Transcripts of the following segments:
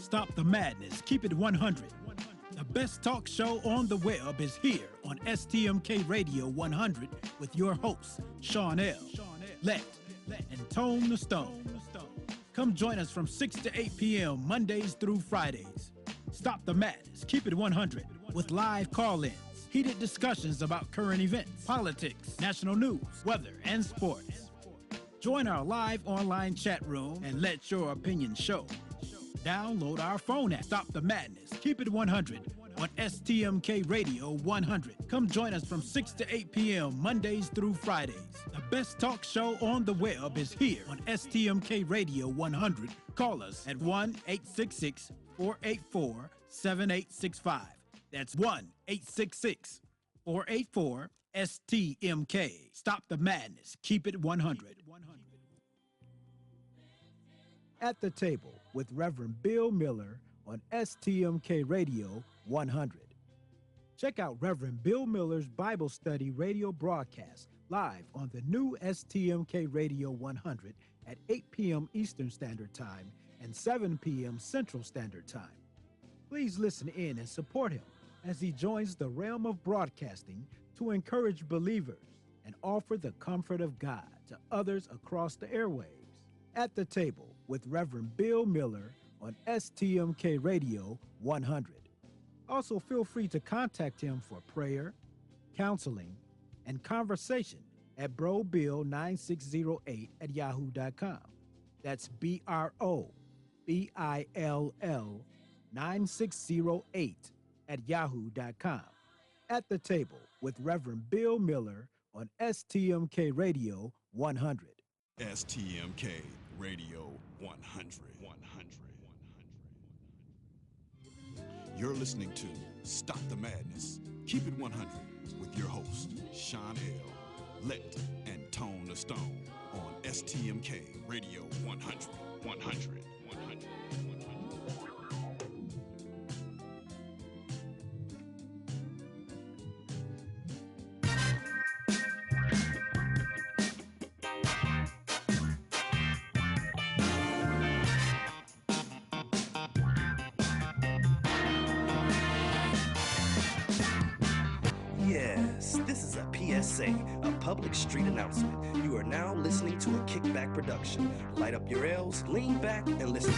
Stop the madness. Keep it 100. The best talk show on the web is here on STMK Radio 100 with your hosts, Sean L., Let, and Tone the Stone. Come join us from 6 to 8 p.m. Mondays through Fridays. Stop the madness. Keep it 100 with live call-ins, heated discussions about current events, politics, national news, weather, and sports. Join our live online chat room and let your opinion show. Download our phone app, Stop the Madness, Keep It 100 on STMK Radio 100. Come join us from 6 to 8 p.m. Mondays through Fridays. The best talk show on the web is here on STMK Radio 100. Call us at 1-866-484-7865. That's 1-866-484-STMK. Stop the Madness, Keep It 100. At the Table with Reverend Bill Miller on STMK Radio 100. Check out Reverend Bill Miller's Bible Study radio broadcast live on the new STMK Radio 100 at 8 p.m. Eastern Standard Time and 7 p.m. Central Standard Time. Please listen in and support him as he joins the realm of broadcasting to encourage believers and offer the comfort of God to others across the airwaves. At the Table with Reverend Bill Miller on STMK Radio 100. Also, feel free to contact him for prayer, counseling, and conversation at brobill9608@yahoo.com. That's BROBILL 9608@yahoo.com. At the Table with Reverend Bill Miller on STMK Radio 100. STMK Radio 100. You're listening to Stop the Madness, Keep It 100 with your hosts, Sean L., Let, and Tone the Stone on STMK Radio 100. Yes, this is a PSA, a public street announcement. You are now listening to a Kickback production. Light up your L's, lean back, and listen.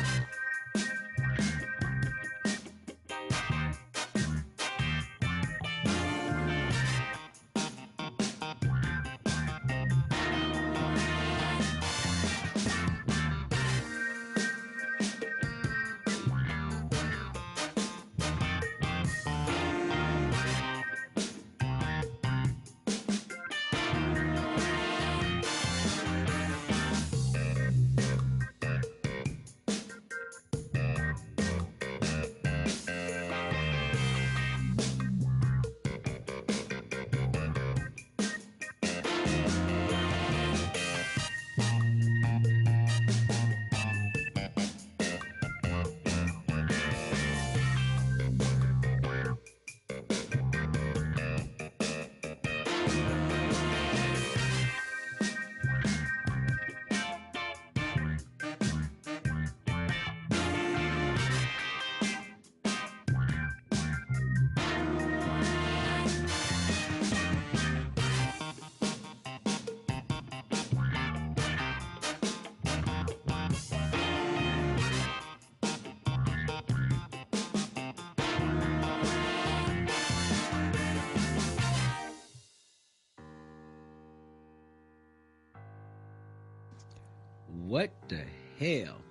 What the hell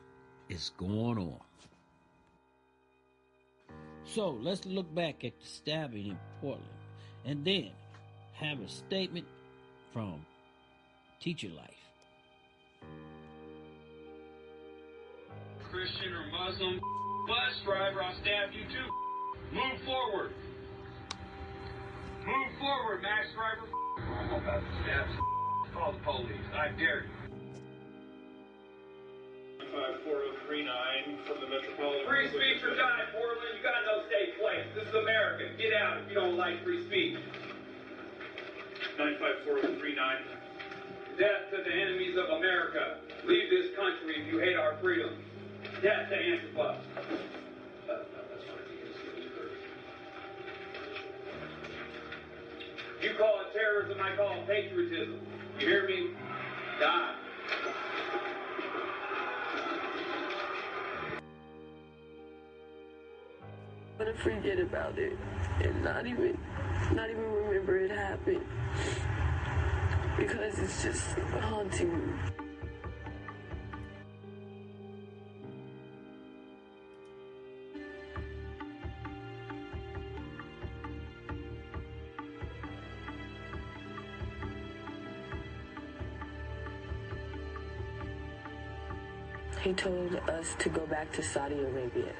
is going on? So let's look back at the stabbing in Portland and then have a statement from Teacher Life. Christian or Muslim, bus driver, I'll stab you too. Move forward. Move forward, Max driver. I'm about to stab. Call the police. I dare you. 54039 from the Metropolitan. Free speech or die, Portland. You got no safe place. This is America. Get out if you don't like free speech. 95439. Death to the enemies of America. Leave this country if you hate our freedom. Death to Antifa. terrorism I call patriotism. You hear me? Die. I'm gonna forget about it and not even remember it happened, because it's just haunting me. He told us to go back to Saudi Arabia,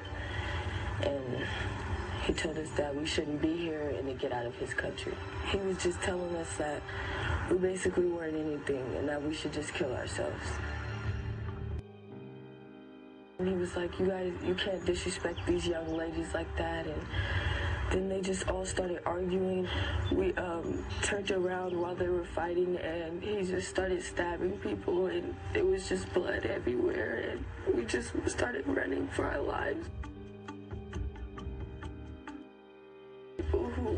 and he told us that we shouldn't be here and to get out of his country. He was just telling us that we basically weren't anything and that we should just kill ourselves. And he was like, you guys, you can't disrespect these young ladies like that. And then they just all started arguing. We turned around while they were fighting, and he just started stabbing people, and it was just blood everywhere, and we just started running for our lives. People who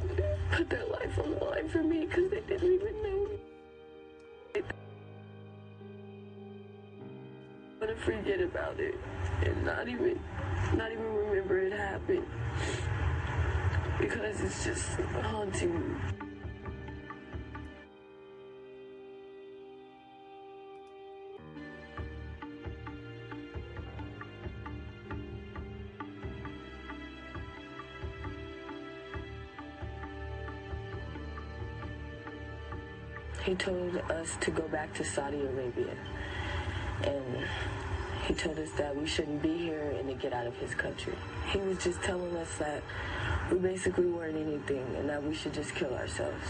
put their life on the line for me because they didn't even know me. I'm gonna forget about it and not even remember it happened, because it's just haunting me. He told us to go back to Saudi Arabia, and he told us that we shouldn't be here and to get out of his country. He was just telling us that we basically weren't anything and that we should just kill ourselves.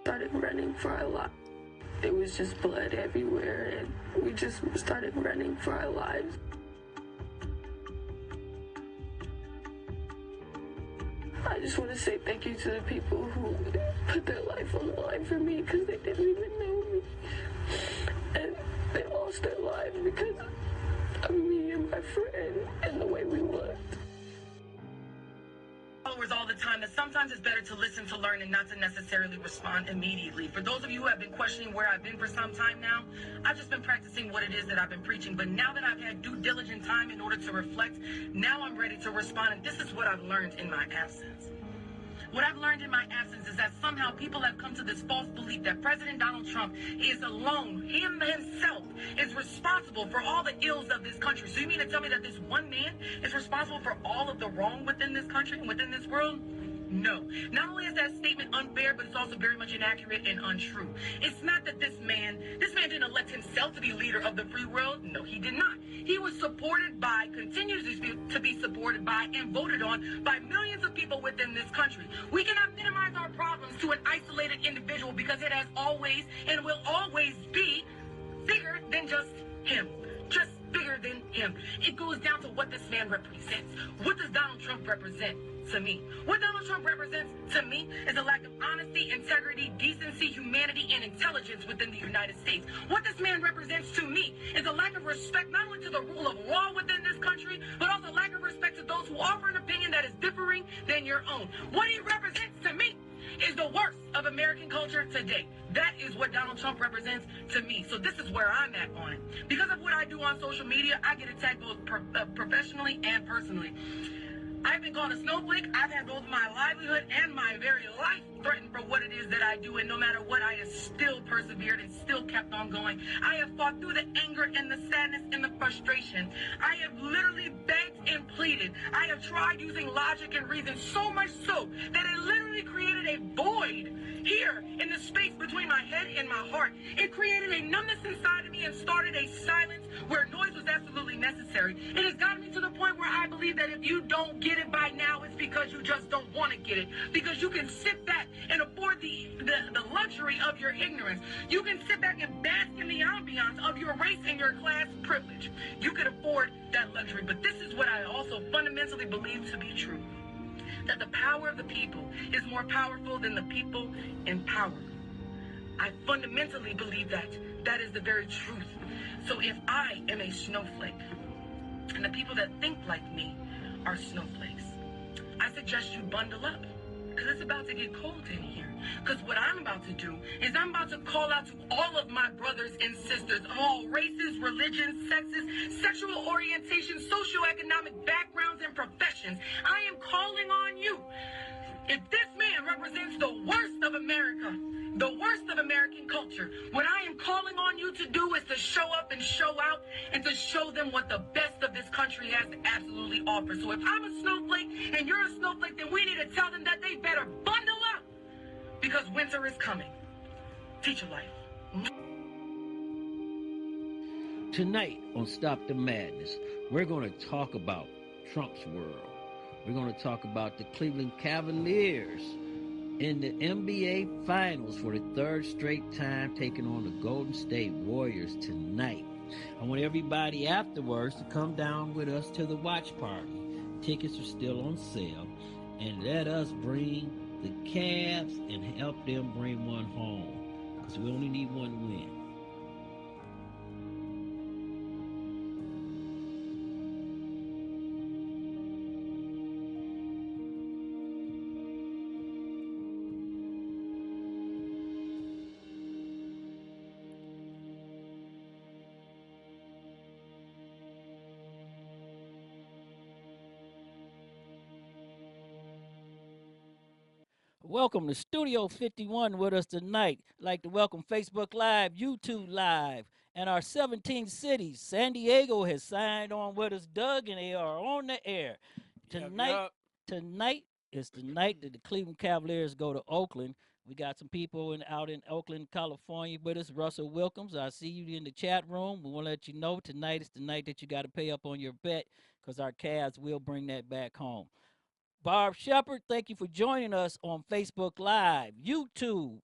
Started running for our lives. It was just blood everywhere, and we just started running for our lives. I just want to say thank you to the people who put their life on the line for me because they didn't even know me. And they lost their lives because of me and my friend and the way we looked. Followers all the time that sometimes it's better to listen to learn and not to necessarily respond immediately. For those of you who have been questioning where I've been for some time now, I've just been practicing what it is that I've been preaching. But now that I've had due diligent time in order to reflect, now I'm ready to respond. And this is what I've learned in my absence. What I've learned in my absence is that somehow people have come to this false belief that President Donald Trump is alone, him himself, is responsible for all the ills of this country. So you mean to tell me that this one man is responsible for all of the wrong within this country and within this world? No. Not only is that statement unfair, but it's also very much inaccurate and untrue. It's not that this man didn't elect himself to be leader of the free world. No, he did not. He was supported by, continues to be supported by, and voted on by millions of people within this country. We cannot minimize our problems to an isolated individual because it has always and will always be bigger than just him. Just bigger than him. It goes down to what this man represents. What does Donald Trump represent to me? What Donald Trump represents to me is a lack of honesty, integrity, decency, humanity, and intelligence within the United States. What this man represents to me is a lack of respect not only to the rule of law within this country, but also lack of respect to those who offer an opinion that is differing than your own. What he represents to me is the worst of American culture today. That is what Donald Trump represents to me. So this is where I'm at on it. Because of what I do on social media, I get attacked both professionally and personally. I've been called a snowflake. I've had both my livelihood and my very life threatened for what it is that I do, and no matter what, I have still persevered and still kept on going. I have fought through the anger and the sadness and the frustration. I have literally begged and pleaded. I have tried using logic and reason, so much so that it literally created a void here in the space between my head and my heart. It created a numbness inside of me and started a silence where noise was absolutely necessary. It has gotten me to the point where I believe that if you don't get it by now, it's because you just don't want to get it. Because you can sit back and afford the luxury of your ignorance. You can sit back and bask in the ambiance of your race and your class privilege. You can afford that luxury. But this is what I also fundamentally believe to be true. That the power of the people is more powerful than the people in power. I fundamentally believe that. That is the very truth. So if I am a snowflake, and the people that think like me are snowflakes, I suggest you bundle up. because it's about to get cold in here. Because what I'm about to do is I'm about to call out to all of my brothers and sisters of all races, religions, sexes, sexual orientation, socioeconomic backgrounds, and professions. I am calling on you. If this man represents the worst of America, the worst of American culture, what I am calling on you to do is to show up and show out and to show them what the best of this country has to absolutely offer. So if I'm a snowflake and you're a snowflake, then we need to tell them that they better bundle up because winter is coming. Teacher life. Tonight on Stop the Madness, we're going to talk about Trump's world. We're going to talk about the Cleveland Cavaliers in the NBA Finals for the third straight time, taking on the Golden State Warriors tonight. I want everybody afterwards to come down with us to the watch party. Tickets are still on sale. And let us bring the Cavs and help them bring one home, because we only need one win. Welcome to Studio 51 with us tonight. I'd like to welcome Facebook Live, YouTube Live, and our 17 cities. San Diego has signed on with us, Doug, and they are on the air. Tonight is the night that the Cleveland Cavaliers go to Oakland. We got some people out in Oakland, California with us. Russell Wilkins, I see you in the chat room. We want to let you know tonight is the night that you got to pay up on your bet, because our Cavs will bring that back home. Barb Shepard, thank you for joining us on Facebook Live, YouTube.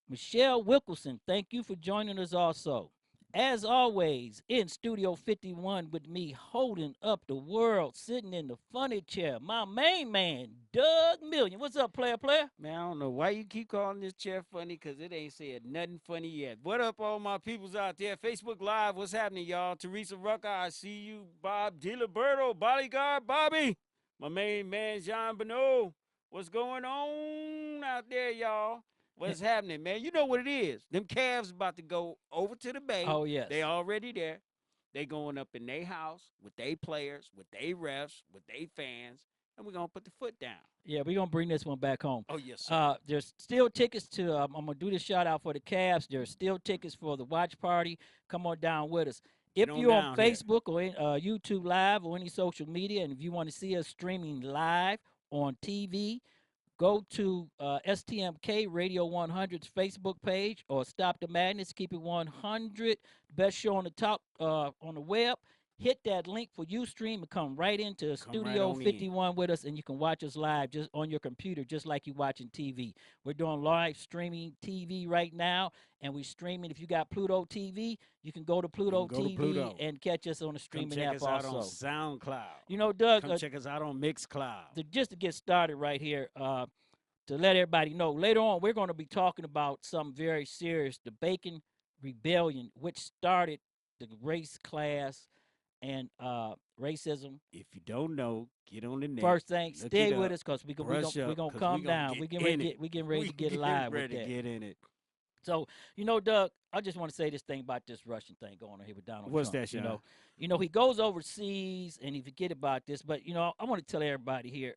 Michelle Wilkerson, thank you for joining us also. As always, in Studio 51 with me, holding up the world, sitting in the funny chair, my main man, Doug Million. What's up, player? Man, I don't know why you keep calling this chair funny, because it ain't said nothing funny yet. What up, all my peoples out there? Facebook Live, what's happening, y'all? Teresa Rucker, I see you. Bob DiLiberto, Bodyguard Bobby. My main man, Jean Bonneau. What's going on out there, y'all? What's happening, man? You know what it is. Them Cavs about to go over to the Bay. Oh, yes. They already there. They going up in their house with their players, with their refs, with their fans, and we're going to put the foot down. Yeah, we're going to bring this one back home. Oh, yes, sir. There's still tickets to, I'm going to do this shout out for the Cavs. There's still tickets for the watch party. Come on down with us. If you're on Facebook or YouTube Live or any social media, and if you want to see us streaming live on TV, go to STMK Radio 100's Facebook page, or Stop the Madness, Keep It 100, best show on the top on the web. Hit that link for Ustream and come right into Studio 51 with us, and you can watch us live just on your computer, just like you're watching TV. We're doing live streaming TV right now, and we're streaming. If you got Pluto TV, you can go to Pluto TV and catch us on the streaming app also. Check us out on SoundCloud. You know, Doug, come check us out on Mixcloud. Just to get started right here, to let everybody know, later on we're going to be talking about something very serious, the Bacon Rebellion, which started the race, class, and racism. If you don't know, get on the net. First thing, stay with us, because we're gonna come down. We're getting ready to get live with that. Get in it. So, you know, Doug, I just want to say this thing about this Russian thing going on here with Donald What's Trump. That, Sean? You know, he goes overseas and he forget about this, but you know, I want to tell everybody here,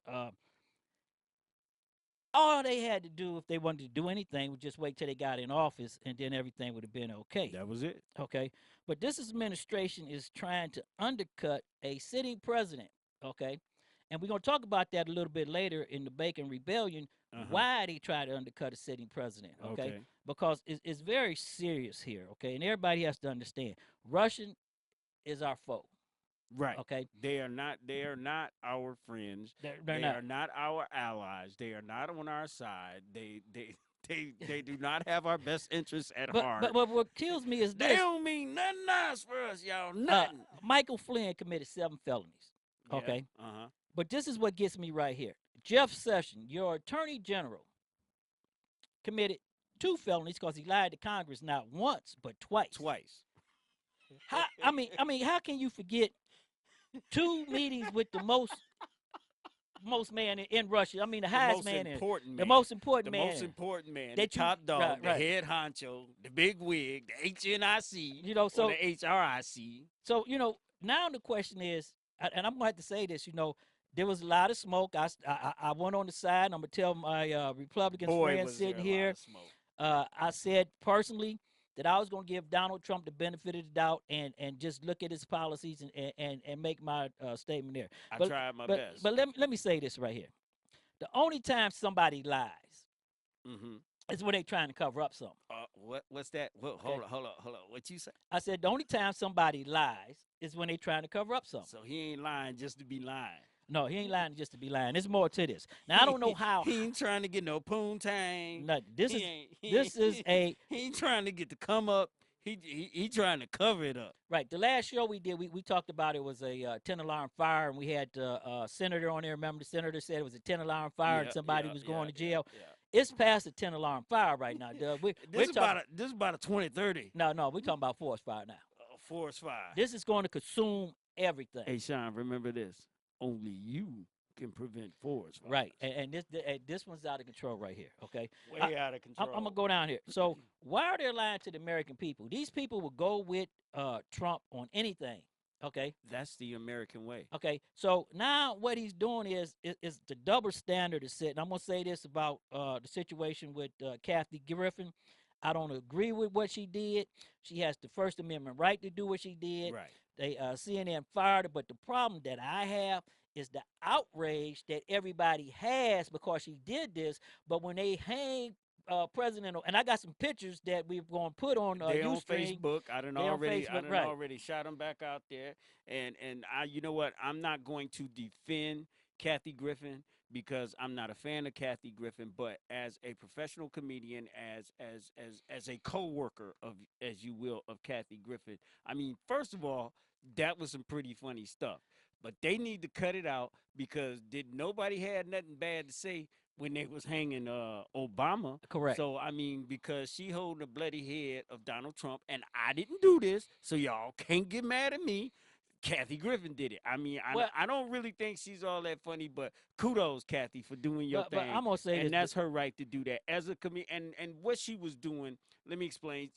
all they had to do if they wanted to do anything was just wait till they got in office, and then everything would have been okay. That was it. Okay. But this administration is trying to undercut a sitting president. Okay. And we're going to talk about that a little bit later in the Bacon Rebellion, why they try to undercut a sitting president. Okay. Because it's very serious here. Okay. And everybody has to understand, Russian is our foe. Right. Okay. They are not our friends. They are not our allies. They are not on our side. They do not have our best interests at heart. But what kills me is this. They don't mean nothing nice for us, y'all. Nothing. Michael Flynn committed 7 felonies. Yeah. Okay. But this is what gets me right here. Jeff Sessions, your attorney general, committed 2 felonies because he lied to Congress not once but twice. I mean, how can you forget 2 meetings with the most most man in Russia. I mean, the highest man, important the most important the man, most important man, that the top dog, right, the head honcho, the big wig, the HNIC, you know, so or the HRIC. So now the question is, and I'm going to have to say this, there was a lot of smoke. I went on the side, and I'm going to tell my Republican friends sitting here. I said personally that I was going to give Donald Trump the benefit of the doubt and just look at his policies and make my statement there. I tried my best. But let me say this right here. The only time somebody lies is when they're trying to cover up something. What's that? Well, Okay. Hold on. What you say? I said the only time somebody lies is when they're trying to cover up something. So he ain't lying just to be lying. No, he ain't lying just to be lying. There's more to this. Now I don't know how. He ain't trying to get no poontang. No, this is he ain't trying to get to come up. He trying to cover it up. Right. The last show we did, we talked about it was a 10-alarm fire, and we had a senator on there. Remember, the senator said it was a 10-alarm fire and somebody was going to jail. It's past a 10-alarm fire right now, Doug. This is about a 2030. No, we're talking about forest fire now. Forest fire. This is going to consume everything. Hey, Sean, remember this. Only you can prevent forest fires. Right, and this one's out of control right here, okay? Way out of control. I'm going to go down here. So why are they lying to the American people? These people will go with Trump on anything, okay? That's the American way. Okay, so now what he's doing is the double standard is set. And I'm going to say this about the situation with Kathy Griffin. I don't agree with what she did. She has the First Amendment right to do what she did. Right. They CNN fired her, but the problem that I have is the outrage that everybody has because she did this. But when they hang President, and I got some pictures that we're going to put on they on Ustream. Facebook. I done Facebook, already shot them back out there. And you know what? I'm not going to defend Kathy Griffin because I'm not a fan of Kathy Griffin, but as a professional comedian, as a co-worker of, as you will, of Kathy Griffin, I mean, first of all, that was some pretty funny stuff. But they need to cut it out because nobody had nothing bad to say when they was hanging Obama. Correct. So, I mean, because she holding the bloody head of Donald Trump, and I didn't do this, so y'all can't get mad at me. Kathy Griffin did it. I mean, I don't really think she's all that funny, but kudos, Kathy, for doing your thing. But I'm gonna say and that's her right to do that as a comedian. And what she was doing, let me explain.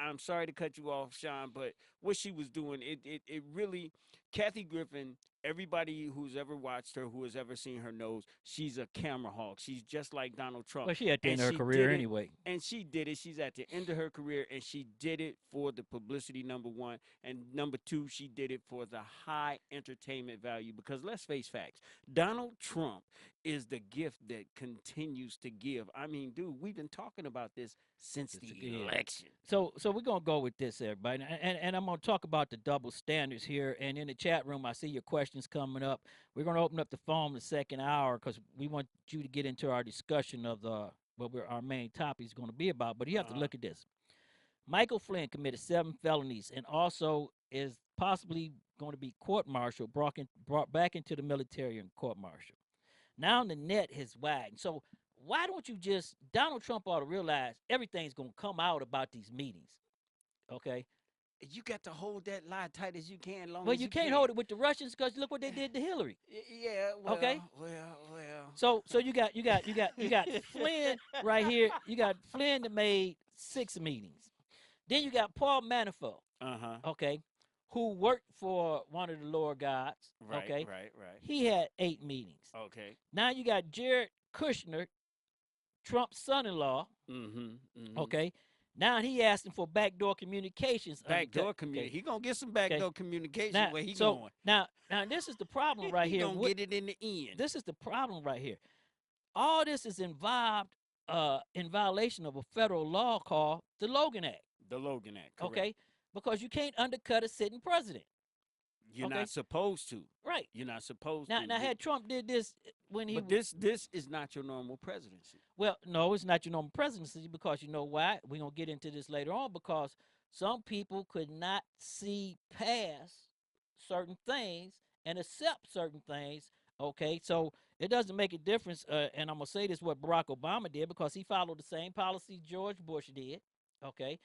I'm sorry to cut you off, Sean, but what she was doing, it really, Kathy Griffin. Everybody who's ever watched her, who has ever seen her, knows she's a camera hog. She's just like Donald Trump. Well, she at the end of her career anyway. And she did it. She's at the end of her career, and she did it for the publicity, number one. And number two, she did it for the high entertainment value. Because let's face facts, Donald Trump is the gift that continues to give. I mean, dude, we've been talking about this since the election. So we're going to go with this, everybody. And I'm going to talk about the double standards here. And in the chat room, I see your questions coming up. We're going to open up the phone the second hour because we want you to get into our discussion of what our main topic is going to be about. But you have to look at this. Michael Flynn committed 7 felonies and also is possibly going to be court-martialed, brought back into the military and court-martialed. Now the net has widened. So why don't you Donald Trump ought to realize everything's going to come out about these meetings, okay? You got to hold that lie tight as you can. Well, you can't hold it with the Russians because look what they did to Hillary. Yeah. Well, okay. Well. So you got Flynn right here. You got Flynn that made 6 meetings. Then you got Paul Manafort. Okay. Who worked for one of the lower gods. Right. Okay. Right. He had 8 meetings. Okay. Now you got Jared Kushner, Trump's son-in-law. Okay. Now he asking for backdoor communications. Backdoor communication. He gonna get some backdoor communication where he going. Now this is the problem right here. He gonna get it in the end. This is the problem right here. All this is involved in violation of a federal law called the Logan Act. The Logan Act. Correct. Okay, because you can't undercut a sitting president. You're not supposed to. Right. You're not supposed to. Now, had Trump did this when he... But this is not your normal presidency. Well, no, it's not your normal presidency because you know why? We're going to get into this later on because some people could not see past certain things and accept certain things, okay? So it doesn't make a difference, and I'm going to say this, what Barack Obama did because he followed the same policy George Bush did, okay?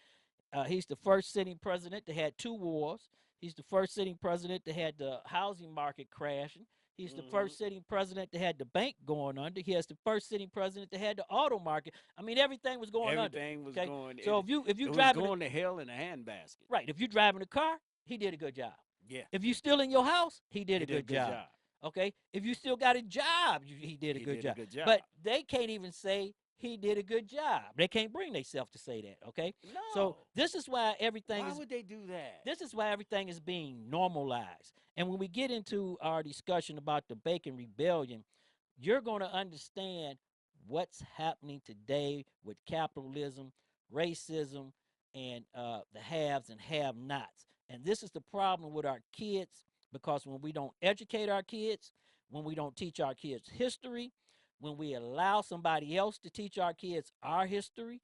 He's the first sitting president that had 2 wars. He's the first sitting president that had the housing market crashing. He's the first sitting president that had the bank going under. He has the first sitting president that had the auto market. I mean, everything was going under. Everything was okay? going. So if you it was driving going to hell in a handbasket. right, if you're driving a car, he did a good job. Yeah. If you're still in your house, he did a good good job. Okay. If you still got a job, he did a good job. But they can't even say he did a good job. They can't bring themselves to say that. Okay. No. So this is why everything Why would they do that? This is why everything is being normalized. And when we get into our discussion about the Bacon Rebellion, you're going to understand what's happening today with capitalism, racism, and the haves and have-nots. And this is the problem with our kids, because when we don't educate our kids, when we don't teach our kids history, when we allow somebody else to teach our kids our history,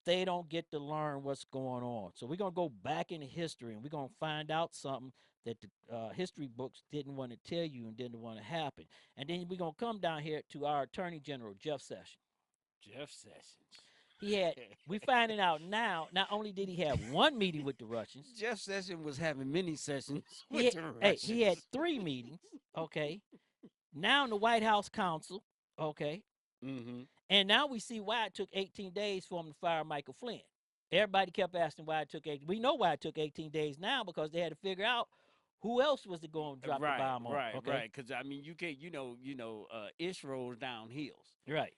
they don't get to learn what's going on. So we're going to go back into history, and we're going to find out something that the history books didn't want to tell you and didn't want to happen. And then we're going to come down here to our Attorney General, Jeff Sessions. Jeff Sessions. We finding out now, not only did he have one meeting with the Russians. Jeff Sessions was having many sessions with the Russians. Hey, he had 3 meetings, okay? Now in the White House Council, okay? Mm-hmm. And now we see why it took 18 days for him to fire Michael Flynn. Everybody kept asking why it took 18. We know why it took 18 days now, because they had to figure out who else was going to drop the bomb on. Right. Because I mean, you can't, ish rolls down hills. Right.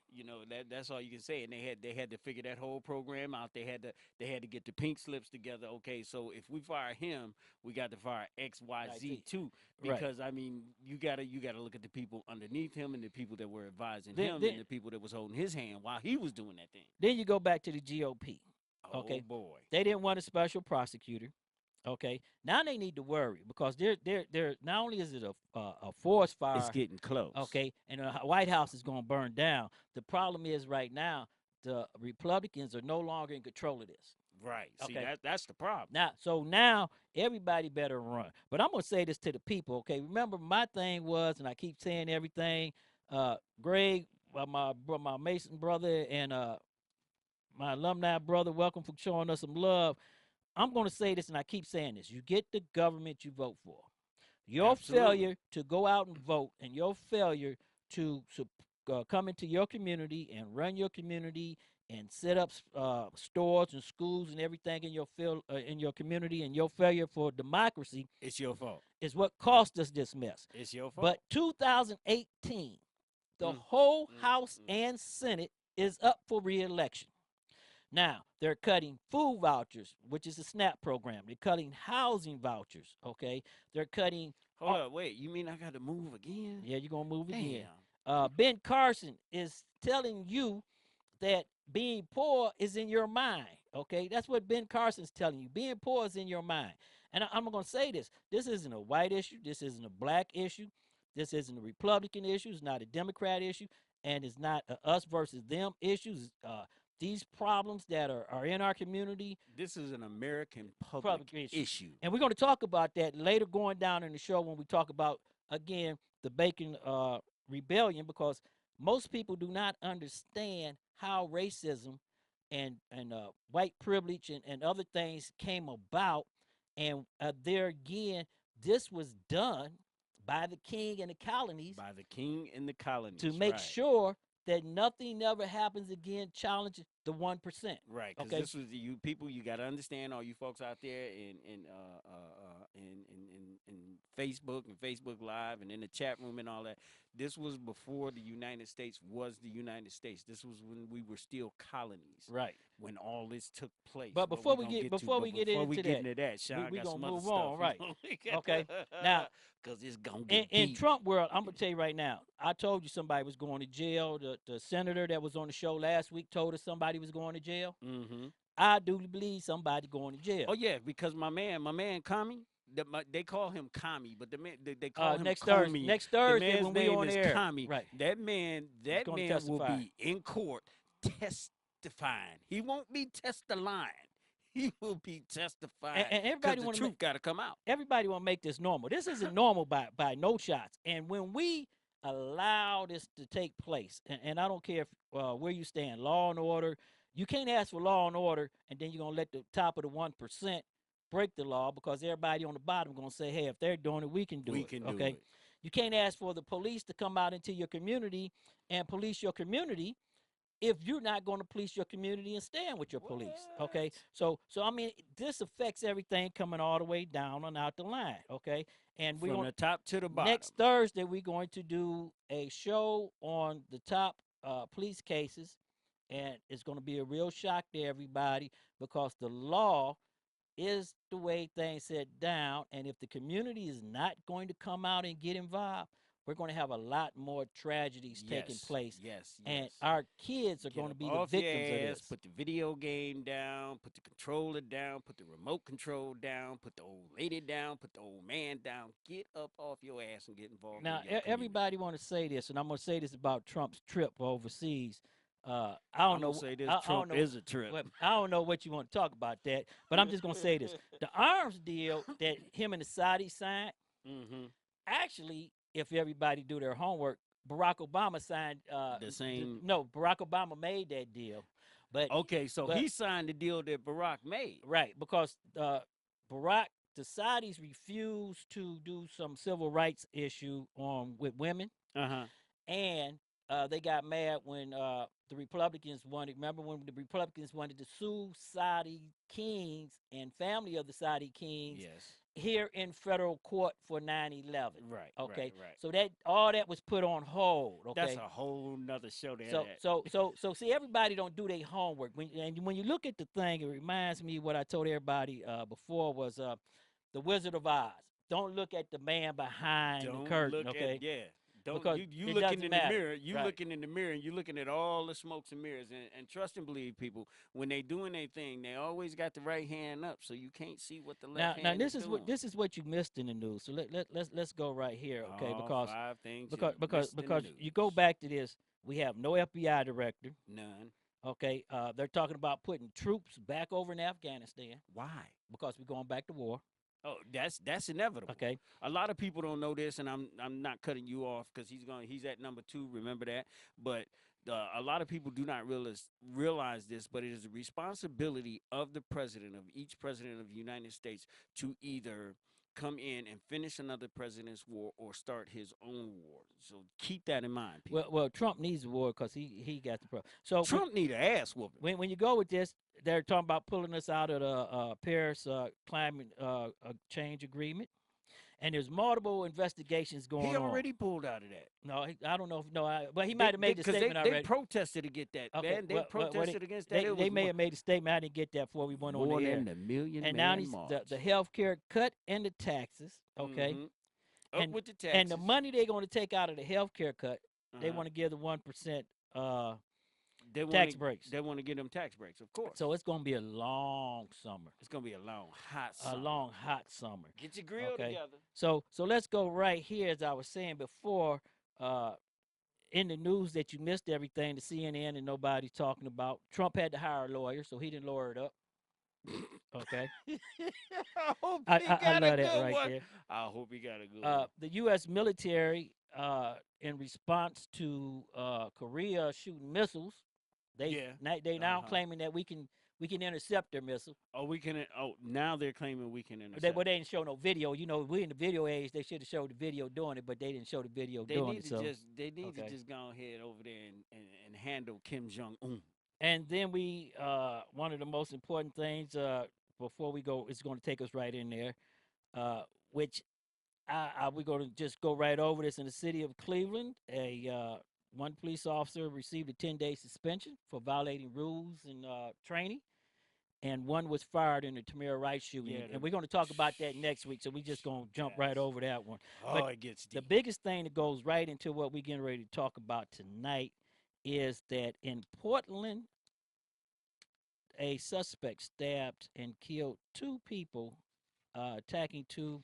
That's all you can say. And they had to figure that whole program out. They had to get the pink slips together. Okay, so if we fire him, we got to fire XYZ too. Because I mean, you gotta look at the people underneath him and the people that were advising him and the people that was holding his hand while he was doing that thing. Then you go back to the GOP. Okay. Oh boy. They didn't want a special prosecutor. Okay. Now they need to worry, because they're not only is it a forest fire. It's getting close. Okay. And the White House is going to burn down. The problem is right now the Republicans are no longer in control of this. Right. Okay. See, that's the problem. Now everybody better run. But I'm gonna say this to the people. Okay. Remember, my thing was, and I keep saying everything. Greg, my Mason brother, and my alumni brother, welcome for showing us some love. I'm going to say this, and I keep saying this. You get the government you vote for. Your failure to go out and vote, and your failure to come into your community and run your community and set up stores and schools and everything in your community, and your failure for democracy, it's your fault. Is what cost us this mess. It's your fault. But 2018, the whole House and Senate is up for re-election. Now, they're cutting food vouchers, which is a SNAP program. They're cutting housing vouchers, okay? They're cutting... Hold up, wait. You mean I got to move again? Yeah, you're going to move again. Damn. Ben Carson is telling you that being poor is in your mind, okay? That's what Ben Carson's telling you. Being poor is in your mind. And I'm going to say this. This isn't a white issue. This isn't a black issue. This isn't a Republican issue. It's not a Democrat issue. And it's not a us versus them issues. These problems that are in our community. This is an American public issue. And we're going to talk about that later going down in the show when we talk about, again, the Bacon Rebellion, because most people do not understand how racism and white privilege and other things came about. And there again, this was done by the king and the colonies. By the king and the colonies. To make sure that nothing ever happens again, challenge the 1%. Right. Because this was you people. You got to understand, all you folks out there in Facebook and Facebook Live and in the chat room and all that. This was before the United States was the United States. This was when we were still colonies. Right. When all this took place. But before we get into that, Sean, we're gonna move on. Right. Okay. Now, because it's gonna get in Trump world, I'm gonna tell you right now. I told you somebody was going to jail. The senator that was on the show last week told us somebody was going to jail. Mm-hmm. I do believe somebody going to jail. Oh yeah, because my man Kami, they call him Kami, but they call him next Comey. Next Thursday when we on air. Kami. Right. That man will be in court testifying. He won't be testifying. He will be testifying. And everybody the truth got to come out. Everybody want to make this normal. This isn't normal by no shots. And when we allow this to take place, and I don't care if, where you stand, law and order, you can't ask for law and order and then you're going to let the top of the 1% break the law, because everybody on the bottom going to say, hey, if they're doing it, we can do it. We can do it. You can't ask for the police to come out into your community and police your community if you're not going to police your community and stand with your police. Okay, so I mean, this affects everything coming all the way down and out the line. Okay, and we're From going the top to the bottom. next Thursday we're going to do a show on the top police cases, and it's going to be a real shock to everybody because the law is the way things set down, and if the community is not going to come out and get involved, we're going to have a lot more tragedies taking place. Yes. And our kids are going to be the victims of this. Put the video game down, put the controller down, put the remote control down, put the old lady down, put the old man down. Get up off your ass and get involved. Now, in your everybody want to say this, and I'm going to say this about Trump's trip overseas. I don't know. Say this, Trump is a trip. I don't know what you want to talk about that, but I'm just going to say this: the arms deal that him and the Saudis signed, actually, if everybody do their homework, Barack Obama signed the same. No, Barack Obama made that deal, but okay, so he signed the deal that Barack made, right? Because Barack, the Saudis refused to do some civil rights issue with women, and they got mad when the Republicans wanted. Remember when the Republicans wanted to sue Saudi kings and family of the Saudi kings? Yes. Here in federal court for 9/11. Right. Okay. Right. So that all that was put on hold. Okay. That's a whole nother show. So see, everybody don't do their homework. When you look at the thing, it reminds me what I told everybody before was the Wizard of Oz. Don't look at the man behind the curtain. Okay. Don't because you looking in matter. the mirror. You right. looking in the mirror and you looking at all the smokes and mirrors. And trust and believe, people, when they doing their thing, they always got the right hand up, so you can't see what the left hand is doing. This is what you missed in the news. So let's go right here, okay? All 5 things because you go back to this. We have no FBI director. None. Okay. They're talking about putting troops back over in Afghanistan. Why? Because we're going back to war. Oh, that's inevitable. Okay. A lot of people don't know this, and I'm not cutting you off because he's at number 2. Remember that. But a lot of people do not realize this, but it is the responsibility of the president, of each president of the United States, to either come in and finish another president's war or start his own war. So keep that in mind, people. Well, Trump needs a war because he got the problem. So Trump need an ass whooping. When you go with this, they're talking about pulling us out of the Paris climate change agreement, and there's multiple investigations going on. He already pulled out of that. No, I don't know if but he might have made the statement already. They protested to get that. Okay, man. They protested against that. They may have made a statement. I didn't get that before we went on the air. More than a million. And now the health care cut and the taxes. Okay. Up with the taxes. And the money they're going to take out of the health care cut, they want to give the 1% tax breaks. They want to give them tax breaks, of course. So it's going to be a long summer. It's going to be a long, hot summer. A long, hot summer. Get your grill together. So let's go right here, as I was saying before, in the news that you missed everything, the CNN and nobody's talking about. Trump had to hire a lawyer, so he didn't lawyer it up. Okay. I love that right there. I hope he got a good one. The U.S. military, in response to Korea shooting missiles, they now claiming that we can intercept their missile. Now they're claiming we can intercept. They didn't show no video. You know, we're in the video age. They should have showed the video doing it, but they didn't show the video doing it. They need to just go ahead over there and handle Kim Jong-un. And then we, one of the most important things before we go, it's going to take us right in there, which we're going to just go right over this. In the city of Cleveland, one police officer received a 10-day suspension for violating rules and training, and one was fired in the Tamir Rice shooting. And we're going to talk about that next week, so we're just going to jump right over that one. But it gets deep. The biggest thing that goes right into what we're getting ready to talk about tonight is that in Portland, a suspect stabbed and killed 2 people, attacking 2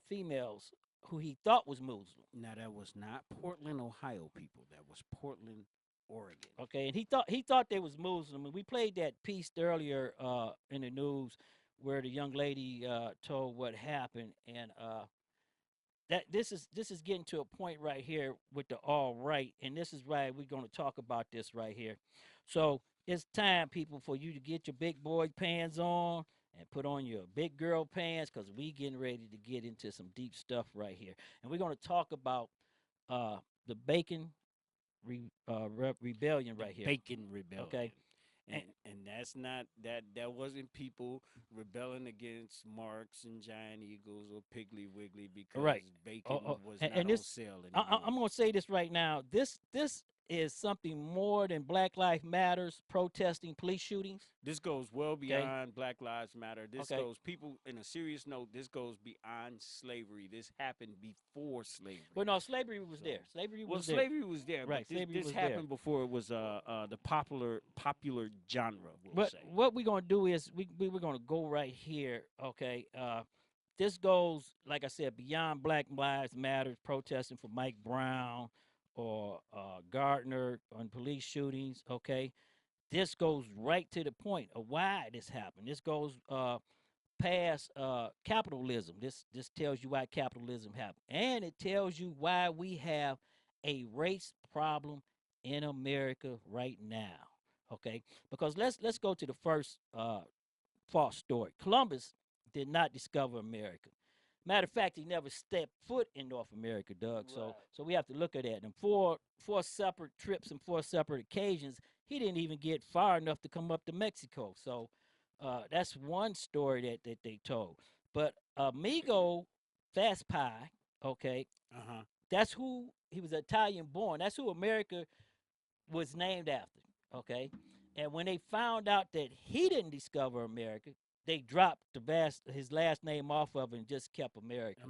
females who he thought was Muslim. Now, that was not Portland, Ohio people. That was Portland, Oregon. Okay, and he thought they was Muslim. And we played that piece earlier in the news where the young lady told what happened, and that this is getting to a point right here with the all right, and this is why we're going to talk about this right here. So it's time, people, for you to get your big boy pants on and put on your big girl pants because we getting ready to get into some deep stuff right here. And we're going to talk about the Bacon Rebellion right here. Bacon Rebellion. Okay. And that's not that wasn't people rebelling against Marx and Giant Eagles or Piggly Wiggly because bacon was not on sale anymore. I'm going to say this right now. This is something more than Black Lives Matters protesting police shootings. This goes well beyond Black Lives Matter. This goes, people, in a serious note, this goes beyond slavery. This happened before slavery. Well, no, slavery was there. Slavery was there. Slavery was there. Right, but this happened before it was the popular genre, What we're going to do is we're going to go right here, okay? This goes, like I said, beyond Black Lives Matter protesting for Mike Brown or Gardner on police shootings, okay? This goes right to the point of why this happened. This goes past capitalism. This tells you why capitalism happened. And it tells you why we have a race problem in America right now, okay? Because let's go to the first false story. Columbus did not discover America. Matter of fact, he never stepped foot in North America, Doug. Right. So we have to look at that. And four separate trips and 4 separate occasions, he didn't even get far enough to come up to Mexico. So that's one story that they told. But Amigo Vespai, okay, that's who he was Italian born. That's who America was named after, okay? And when they found out that he didn't discover America, they dropped his last name off of it and just kept America.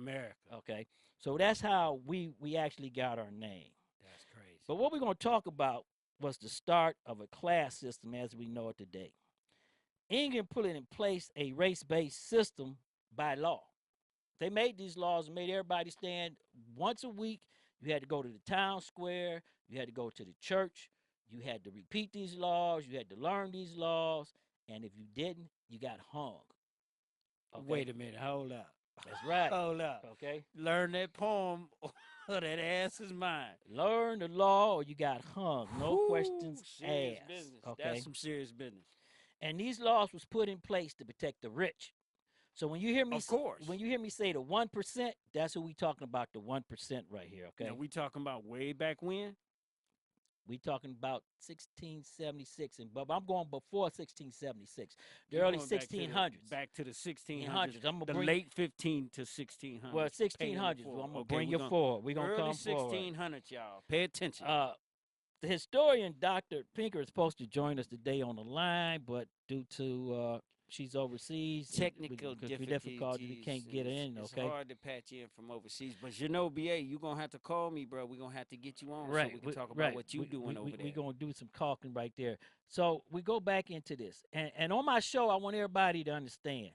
Okay. So that's how we actually got our name. That's crazy. But what we're going to talk about was the start of a class system as we know it today. England put in place a race-based system by law. They made these laws and made everybody stand once a week. You had to go to the town square. You had to go to the church. You had to repeat these laws. You had to learn these laws. And if you didn't, you got hung. Okay? Wait a minute. Hold up. That's right. Hold up. Okay. Learn that poem or that ass is mine. Learn the law or you got hung. No questions serious asked. Business. Okay. That's some serious business. And these laws was put in place to protect the rich. So when you hear me, when you hear me say the 1%, that's who we talking about. The 1% right here. Okay. Now we talking about way back when. We talking about 1676, and but I'm going before 1676, the early 1600s. Back to the 1600s. I'm the late 15 to 1600s. Well, 1600s. Well, I'm gonna bring you forward. We're gonna come forward. Early 1600s, y'all. Pay attention. The historian Dr. Pinker is supposed to join us today on the line, but due to she's overseas. Technical difficulties. We can't get her in, it's okay? It's hard to patch you in from overseas. But you know, BA, you're going to have to call me, bro. We're going to have to get you on so we can talk about what you're doing over there. We're going to do some talking right there. So we go back into this. And on my show, I want everybody to understand.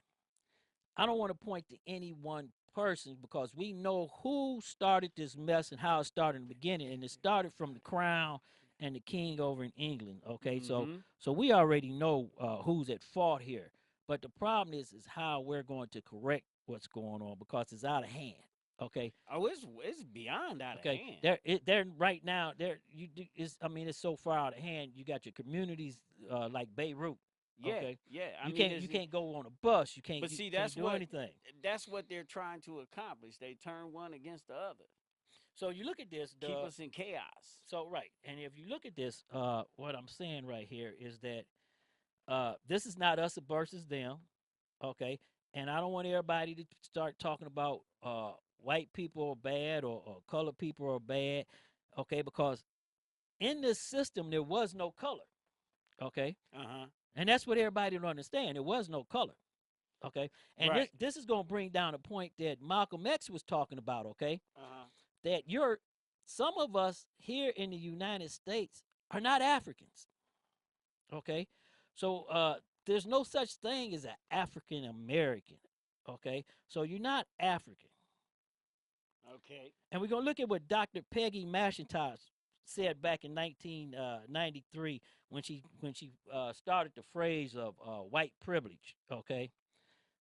I don't want to point to any one person because we know who started this mess and how it started in the beginning. And it started from the crown and the king over in England, okay? So we already know who's at fault here. But the problem is how we're going to correct what's going on because it's out of hand. Okay. Oh, it's beyond out of hand. They're right now. It's so far out of hand. You got your communities like Beirut. Yeah, okay? Yeah. You can't go on a bus. You can't. But see, that's what anything. That's what they're trying to accomplish. They turn one against the other. So you look at this. Keep us in chaos. So right, and if you look at this, what I'm saying right here is that. This is not us versus them, okay? And I don't want everybody to start talking about white people are bad or colored people are bad, okay? Because in this system, there was no color, okay? And that's what everybody don't understand. There was no color, okay? And this is going to bring down a point that Malcolm X was talking about, okay? That some of us here in the United States are not Africans, okay? So there's no such thing as an African American, okay? So you're not African. Okay. And we're going to look at what Dr. Peggy McIntosh said back in 1993 when she started the phrase of white privilege, okay?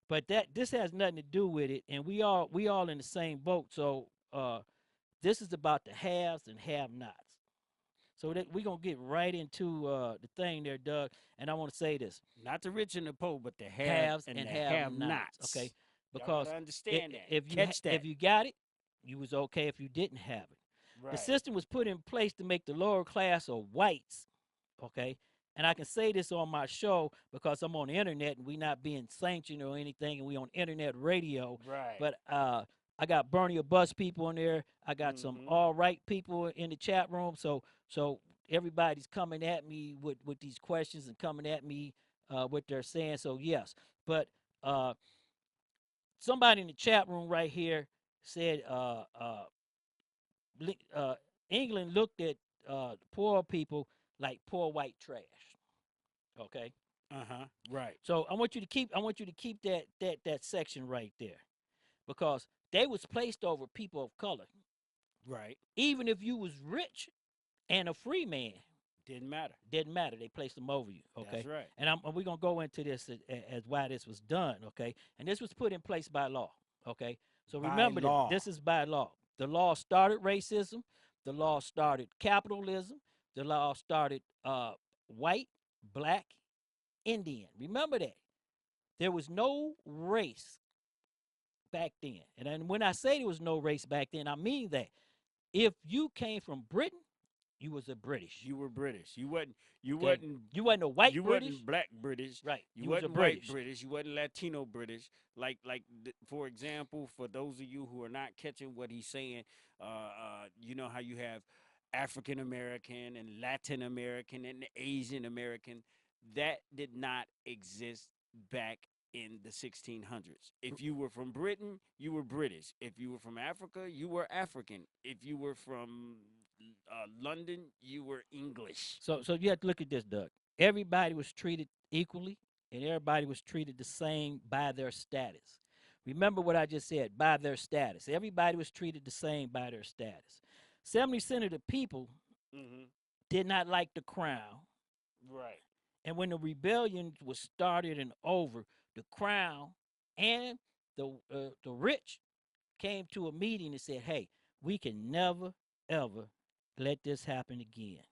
But this has nothing to do with it, and we all in the same boat. So this is about the haves and have-nots. So that we're gonna get right into the thing there, Doug. And I want to say this: Not the rich and the poor, but the haves and and the have-nots. Okay, Y'all because gotta understand that. if you Catch that. if you got it, you was okay. If you didn't have it, Right. the system was put in place to make the lower class of whites. Okay. And I can say this on my show because I'm on the internet and we not being sanctioned or anything, and we on internet radio. Right. But I got Bernie or Bus people in there. I got some all right people in the chat room. So everybody's coming at me with these questions and coming at me what they're saying. So yes, but somebody in the chat room right here said England looked at poor people like poor white trash. Okay. Right. So I want you to keep that section right there, because they was placed over people of color. Right. Even if you was rich and a free man, Didn't matter. They placed them over you. Okay. That's right. And we're gonna go into this as why this was done. Okay. And this was put in place by law. Okay. So By remember law. this is by law. The law started racism. The law started capitalism. The law started white, black, Indian. Remember that. There was no race back then. And then when I say there was no race back then, I mean that. If you came from Britain, you was a British. You were British. You wasn't a white you British. wasn't black British. Right. You was a wasn't white British. British. You wasn't Latino British. Like for example, for those of you who are not catching what he's saying, you know how you have African American and Latin American and Asian American. That did not exist back in the 1600s. If you were from Britain, you were British. If you were from Africa, you were African. If you were from London, you were English. So you have to look at this, Doug. Everybody was treated equally, and everybody was treated the same by their status. Remember what I just said, by their status. Everybody was treated the same by their status. 70% of the people did not like the crown. Right. And when the rebellion was started and over, the crown and the rich came to a meeting and said, hey, we can never, ever let this happen again.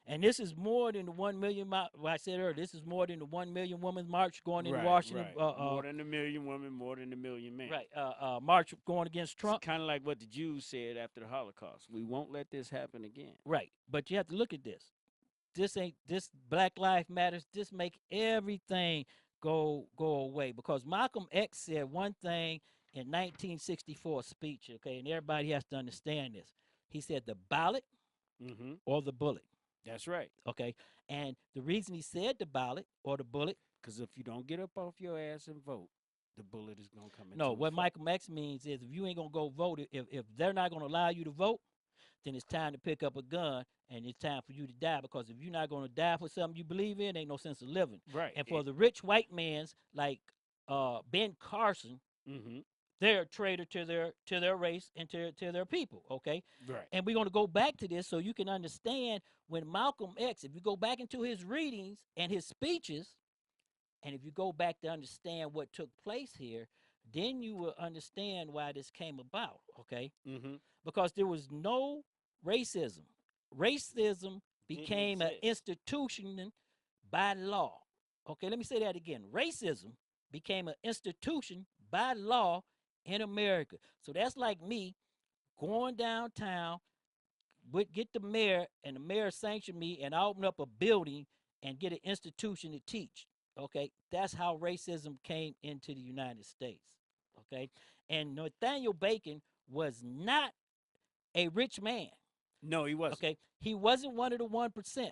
And this is more than the 1 million, I said earlier, this is more than the 1 million women's march going into Washington. Right. More than a million women, more than a million men. Right. March going against Trump. It's kind of like what the Jews said after the Holocaust. We won't let this happen again. Right. But you have to look at this. This Black Lives Matters, this make everything go away. Because Malcolm X said one thing in 1964 speech, okay, and everybody has to understand this. He said the ballot or the bullet. That's right. Okay. And the reason he said the ballot or the bullet, because if you don't get up off your ass and vote, the bullet is going to come in. No, what Malcolm X means is if you ain't going to go vote, if they're not going to allow you to vote, then it's time to pick up a gun and it's time for you to die. Because if you're not going to die for something you believe in, ain't no sense of living. Right. And for the rich white mans like Ben Carson, they're a traitor to their race and to their people, okay? Right. And we're going to go back to this so you can understand when Malcolm X, if you go back into his readings and his speeches, and if you go back to understand what took place here, then you will understand why this came about, okay? Because there was no racism. Racism became an institution by law. Okay, let me say that again. Racism became an institution by law in America. So that's like me going downtown, get the mayor, and the mayor sanction me, and I open up a building and get an institution to teach. Okay, that's how racism came into the United States. Okay, and Nathaniel Bacon was not a rich man. No, he wasn't. Okay, he wasn't one of the 1%.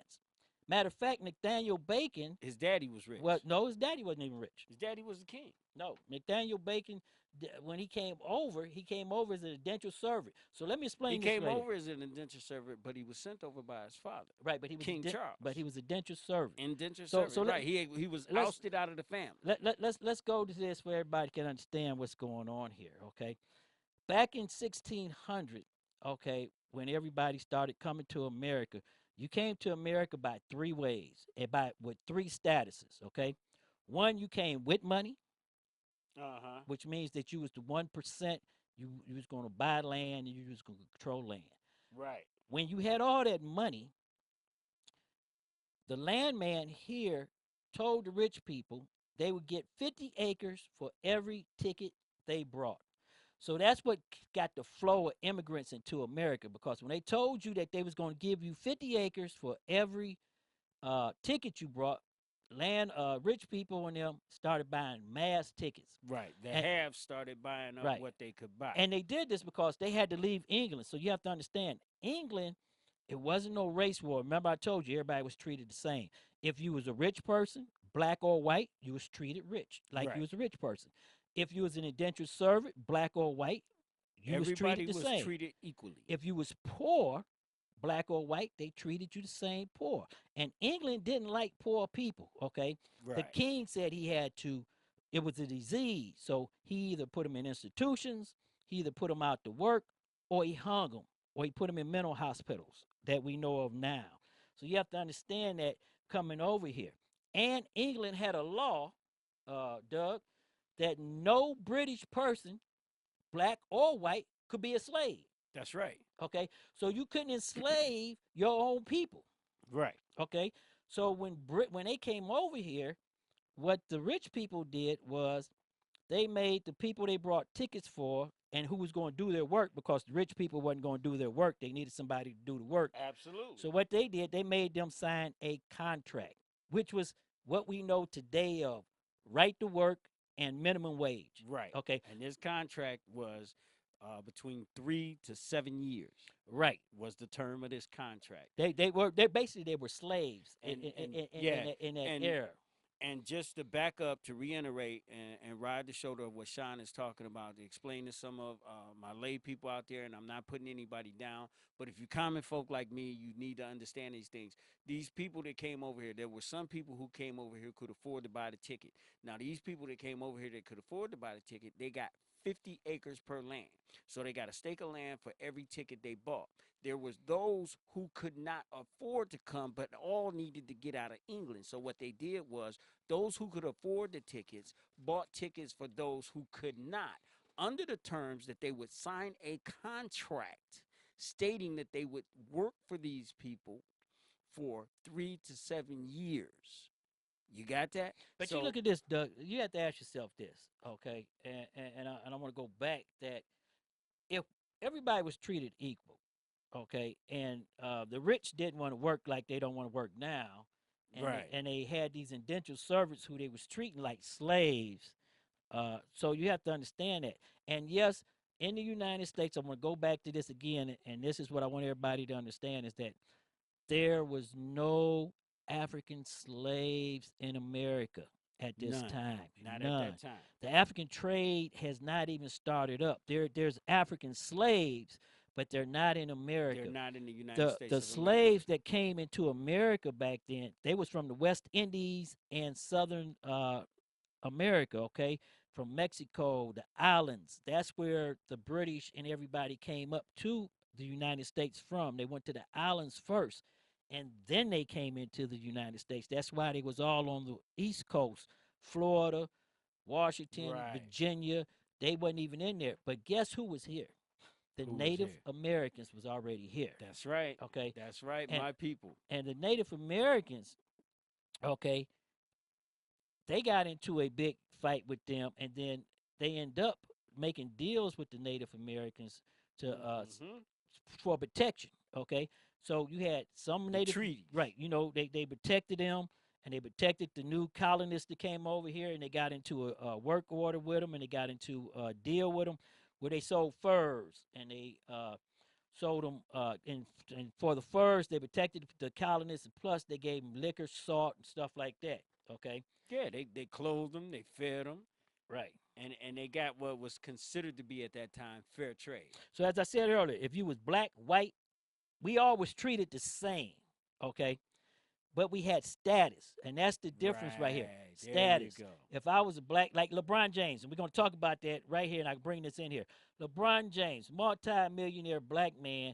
Matter of fact, Nathaniel Bacon, his daddy was rich. Well, no, his daddy wasn't even rich. His daddy was the king. No, Nathaniel Bacon, when he came over as an indentured servant. So let me explain. He came over as an indentured servant, but he was sent over by his father. Right, but he was King Charles. But he was a indentured servant. Indentured servant. So right, he was ousted out of the family. Let's go to this where everybody can understand what's going on here. Okay, back in 1600, okay, when everybody started coming to America, you came to America by three ways, and with three statuses. Okay, one, you came with money. Which means that you was the 1%. You was going to buy land and you was going to control land. Right. When you had all that money, the landman here told the rich people they would get 50 acres for every ticket they brought. So that's what got the flow of immigrants into America, because when they told you that they was going to give you 50 acres for every ticket you brought, rich people and them started buying mass tickets. Right. The And- haves started buying up Right. what they could buy. And they did this because they had to leave England. So you have to understand, England, it wasn't no race war. Remember I told you everybody was treated the same. If you was a rich person, black or white, you was treated rich, like Right. you was a rich person. If you was an indentured servant, black or white, you Everybody was treated the same. treated equally. If you was poor, black or white, they treated you the same poor. And England didn't like poor people, okay? Right. The king said he had to, it was a disease. So he either put them in institutions, he either put them out to work, or he hung them, or he put them in mental hospitals that we know of now. So you have to understand that coming over here. And England had a law, Doug, that no British person, black or white, could be a slave. That's right. Okay, so you couldn't enslave your own people. Right. Okay, so when they came over here, what the rich people did was they made the people they brought tickets for and who was going to do their work, because the rich people wasn't going to do their work. They needed somebody to do the work. Absolutely. So what they did, they made them sign a contract, which was what we know today of right to work and minimum wage. Right. Okay. And this contract was between 3 to 7 years. Right. Was the term of this contract. They basically they were slaves in that era. And just to back up, to reiterate and ride the shoulder of what Sean is talking about, to explain to some of my lay people out there, and I'm not putting anybody down, but if you common folk like me, you need to understand these things. These people that came over here, there were some people who came over here could afford to buy the ticket. Now, these people that came over here that could afford to buy the ticket, they got 50 acres per land. So they got a stake of land for every ticket they bought. There was those who could not afford to come, but all needed to get out of England. So what they did was those who could afford the tickets bought tickets for those who could not, under the terms that they would sign a contract stating that they would work for these people for 3 to 7 years. You got that? But you look at this, Doug. You have to ask yourself this, okay? And I want to go back that if everybody was treated equal, okay, and the rich didn't want to work like they don't want to work now, and right, and they had these indentured servants who they was treating like slaves. So you have to understand that. And yes, in the United States, I'm going to go back to this again, and this is what I want everybody to understand, is that there was no African slaves in America at this time. Not None. at that time. The African trade has not even started up. There's African slaves, but they're not in America. They're not in the United States. The slaves that came into America back then, they was from the West Indies and Southern America, okay? From Mexico, the islands. That's where the British and everybody came up to the United States from. They went to the islands first, and then they came into the United States. That's why they was all on the East Coast, Florida, Washington, Virginia. They wasn't even in there. But guess who was here? The Native Americans was already here. That's right. Okay. That's right, and, my people. And the Native Americans, okay, they got into a big fight with them, and then they end up making deals with the Native Americans to for protection. Okay. So you had some Native treaty. Right. You know, they protected them, and they protected the new colonists that came over here, and they got into a work order with them, and they got into a deal with them where they sold furs, and they sold them, and for the furs, they protected the colonists, and plus they gave them liquor, salt, and stuff like that, okay? Yeah, they clothed them, they fed them. Right. And they got what was considered to be at that time fair trade. So as I said earlier, if you was black, white, we all was treated the same, okay? But we had status, and that's the difference right here. Status. There you go. If I was a black, like LeBron James, and we're going to talk about that right here, and I can bring this in here. LeBron James, multi-millionaire black man,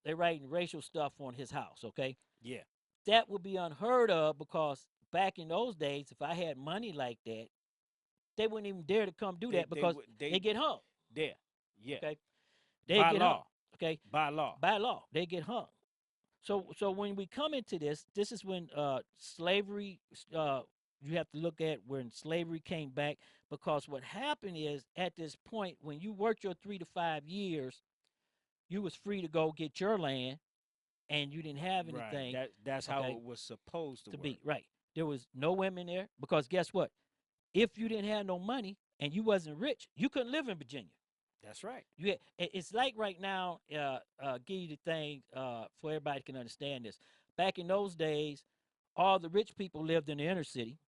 they're writing racial stuff on his house, okay? Yeah. That would be unheard of, because back in those days, if I had money like that, they wouldn't even dare to come do that, because they get hung. There. Yeah. Okay. They By get law. hung. Okay, by law. by law, they get hung. So when we come into this is when slavery. You have to look at when slavery came back, because what happened is at this point when you worked your 3 to 5 years, you was free to go get your land, and you didn't have Right. anything. That's how it was supposed to to work. be right. There was no women there, because guess what? If you didn't have no money and you wasn't rich, you couldn't live in Virginia. That's right. It's like right now. Give you the thing for everybody can understand this. Back in those days, all the rich people lived in the inner city.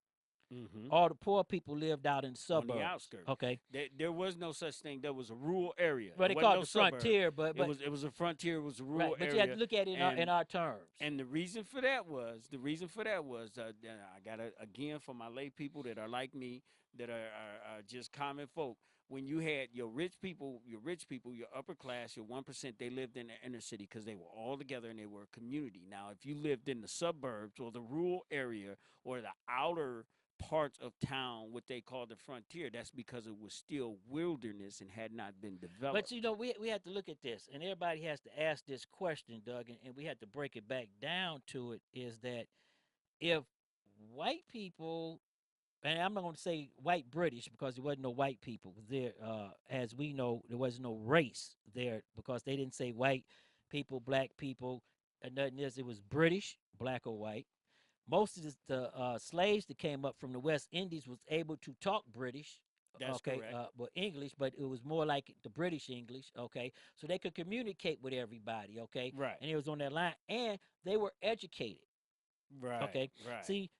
Mm-hmm. All the poor people lived out in the suburbs. On the outskirts. Okay. There was no such thing. There was a rural area. Well, they called it the frontier, but it was a frontier. It was a rural right, but area. you have to look at it in our terms. And the reason for that was I got to, again, for my lay people that are like me, that are just common folk. When you had your rich people, your upper class, your 1%, they lived in the inner city because they were all together and they were a community. Now, if you lived in the suburbs or the rural area or the outer parts of town, what they call the frontier, that's because it was still wilderness and had not been developed. But we have to look at this, and everybody has to ask this question, Doug, and we have to break it back down to it, is that if white people, and I'm not going to say white British because there wasn't no white people there, as we know, there was no race there because they didn't say white people, black people, and nothing else. It was British, black or white. Most of the slaves that came up from the West Indies was able to talk British. That's okay, correct. Well, English, but it was more like the British English. Okay, so they could communicate with everybody. Okay, right, and it was on that line, and they were educated. Right. Okay, right. See,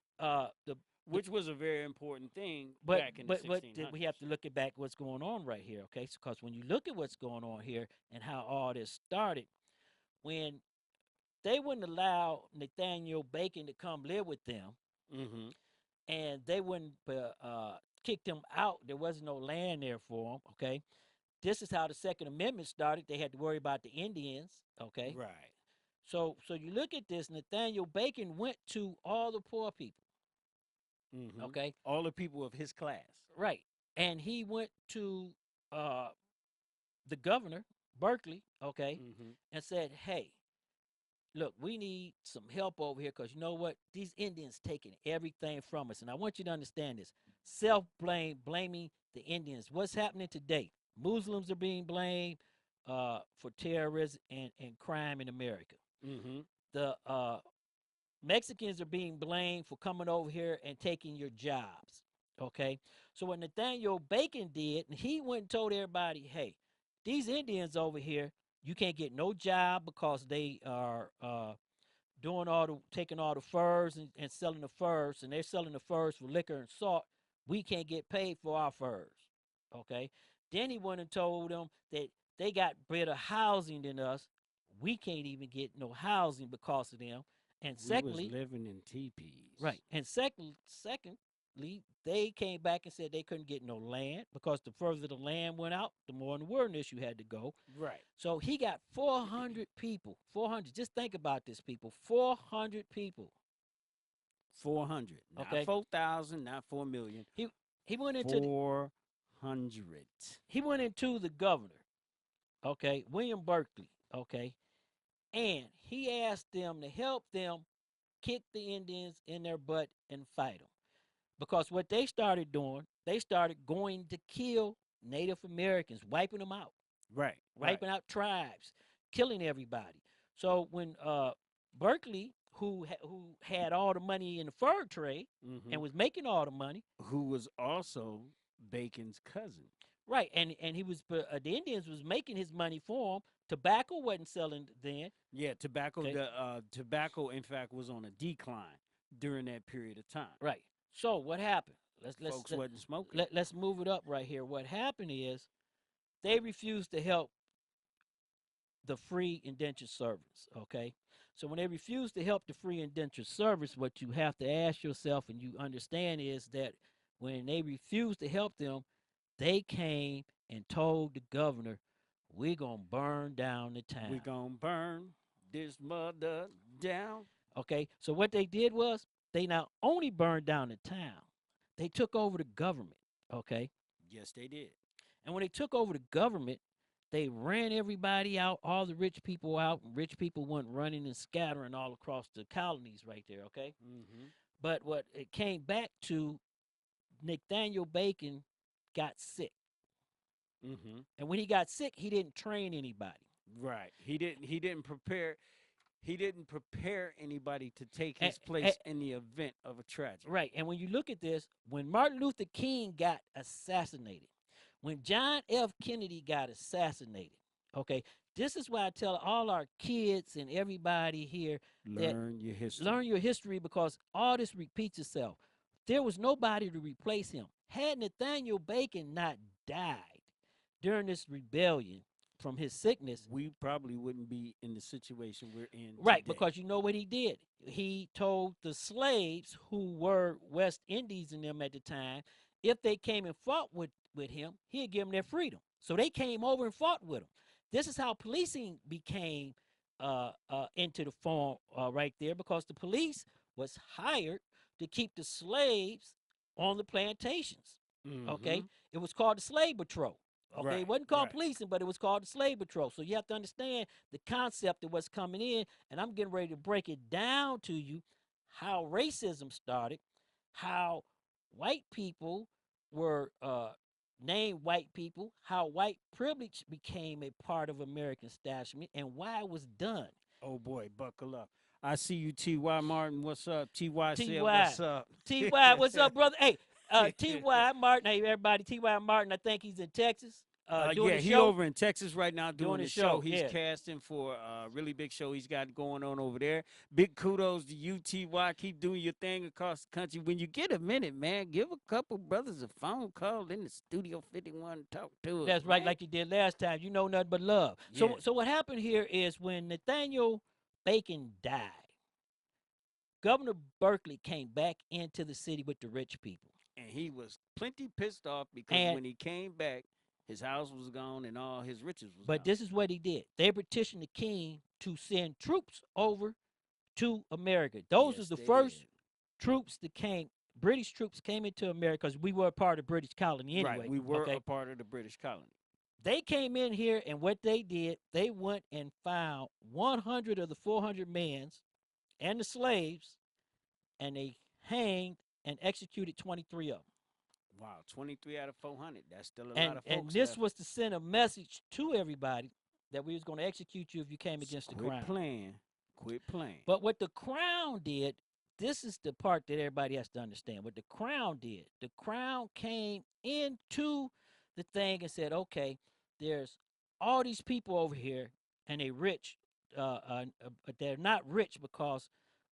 which was a very important thing but back in the 1600s. We have to look at back what's going on right here. Okay, because when you look at what's going on here and how all this started, when they wouldn't allow Nathaniel Bacon to come live with them, mm-hmm. and they wouldn't kick them out. There wasn't no land there for them. Okay, this is how the Second Amendment started. They had to worry about the Indians. Okay, right. So you look at this. Nathaniel Bacon went to all the poor people. Mm-hmm. Okay, all the people of his class. Right, and he went to the governor, Berkeley. Okay, mm-hmm. and said, "Hey, look, we need some help over here because you know what? These Indians taking everything from us. And I want you to understand this. Blaming the Indians. What's happening today? Muslims are being blamed for terrorism and crime in America. Mm-hmm. The Mexicans are being blamed for coming over here and taking your jobs. Okay? So what Nathaniel Bacon did, he went and told everybody, hey, these Indians over here, you can't get no job because they are taking all the furs and selling the furs, and they're selling the furs for liquor and salt. We can't get paid for our furs. Okay. Then he went and told them that they got better housing than us. We can't even get no housing because of them. And secondly, was living in teepees. Right. And secondly, they came back and said they couldn't get no land because the further the land went out, the more in the wilderness you had to go. Right. So he got 400 people. 400. Just think about this, people. 400 people. 400. Okay. Not 4,000, not 4 million. He went into 400. He went into the governor. Okay, William Berkeley. Okay, and he asked them to help them kick the Indians in their butt and fight them. Because what they started doing, they started going to kill Native Americans, wiping them out. Right. Wiping out tribes, killing everybody. So when Berkeley, who had all the money in the fur trade mm-hmm. and was making all the money, who was also Bacon's cousin. Right, and he was the Indians was making his money for him. Tobacco wasn't selling then. Yeah, tobacco. Okay. Tobacco, in fact, was on a decline during that period of time. Right. So what happened? Folks wasn't smoking. Let's move it up right here. What happened is they refused to help the free indentured servants. Okay, so when they refused to help the free indentured servants, what you have to ask yourself and you understand is that when they refused to help them, they came and told the governor, we're going to burn down the town. We're going to burn this mother down. Okay, so what they did was they not only burned down the town, they took over the government. Okay. Yes, they did. And when they took over the government, They ran everybody out, all the rich people out. And rich people went running and scattering all across the colonies right there, okay? But what it came back to, Nathaniel Bacon got sick. And when he got sick, he didn't train anybody. Right. He didn't prepare anybody to take his place in the event of a tragedy. Right. And when you look at this, when Martin Luther King got assassinated, when John F. Kennedy got assassinated, okay, this is why I tell all our kids and everybody here learn your history. Learn your history, because all this repeats itself. There was nobody to replace him. Had Nathaniel Bacon not died during this rebellion from his sickness, we probably wouldn't be in the situation we're in right, today. because you know what he did? He told the slaves who were West Indies in them at the time, if they came and fought with him, he'd give them their freedom. So they came over and fought with him. This is how policing became into the form right there, because the police was hired to keep the slaves on the plantations. Okay, it was called the slave patrol. Okay, right, it wasn't called policing, but it was called the slave patrol. So you have to understand the concept of what's coming in, and I'm getting ready to break it down to you, how racism started, how white people were named white people, how white privilege became a part of American establishment, and why it was done. Oh boy, buckle up. I see you, T.Y. Martin. What's up? T.Y. said, what's up? T.Y., what's up, brother? Hey, T.Y. Martin, hey, everybody. T.Y. Martin, I think he's in Texas. Yeah, he's over in Texas right now doing the show. He's yeah. casting for a really big show he's got going on over there. Big kudos to you, T.Y. Keep doing your thing across the country. When you get a minute, man, give a couple brothers a phone call in the Studio 51 and talk to us. That's right, like you did last time. You know nothing but love. Yeah. So what happened here is when Nathaniel Bacon died, Governor Berkeley came back into the city with the rich people. And he was plenty pissed off because when he came back, his house was gone and all his riches was gone. But this is what he did. They petitioned the king to send troops over to America. Those are the first troops that came. British troops came into America because we were a part of British colony anyway. Right, we were a part of the British colony. They came in here, and what they did, they went and found 100 of the 400 men and the slaves, and they hanged and executed 23 of them. Wow, 23 out of 400. That's still a lot of folks. And this was to send a message to everybody that we was going to execute you if you came against the crown. Quit playing. But what the crown did, this is the part that everybody has to understand. What the crown did, the crown came into the thing and said, okay, there's all these people over here, and they rich. They're not rich because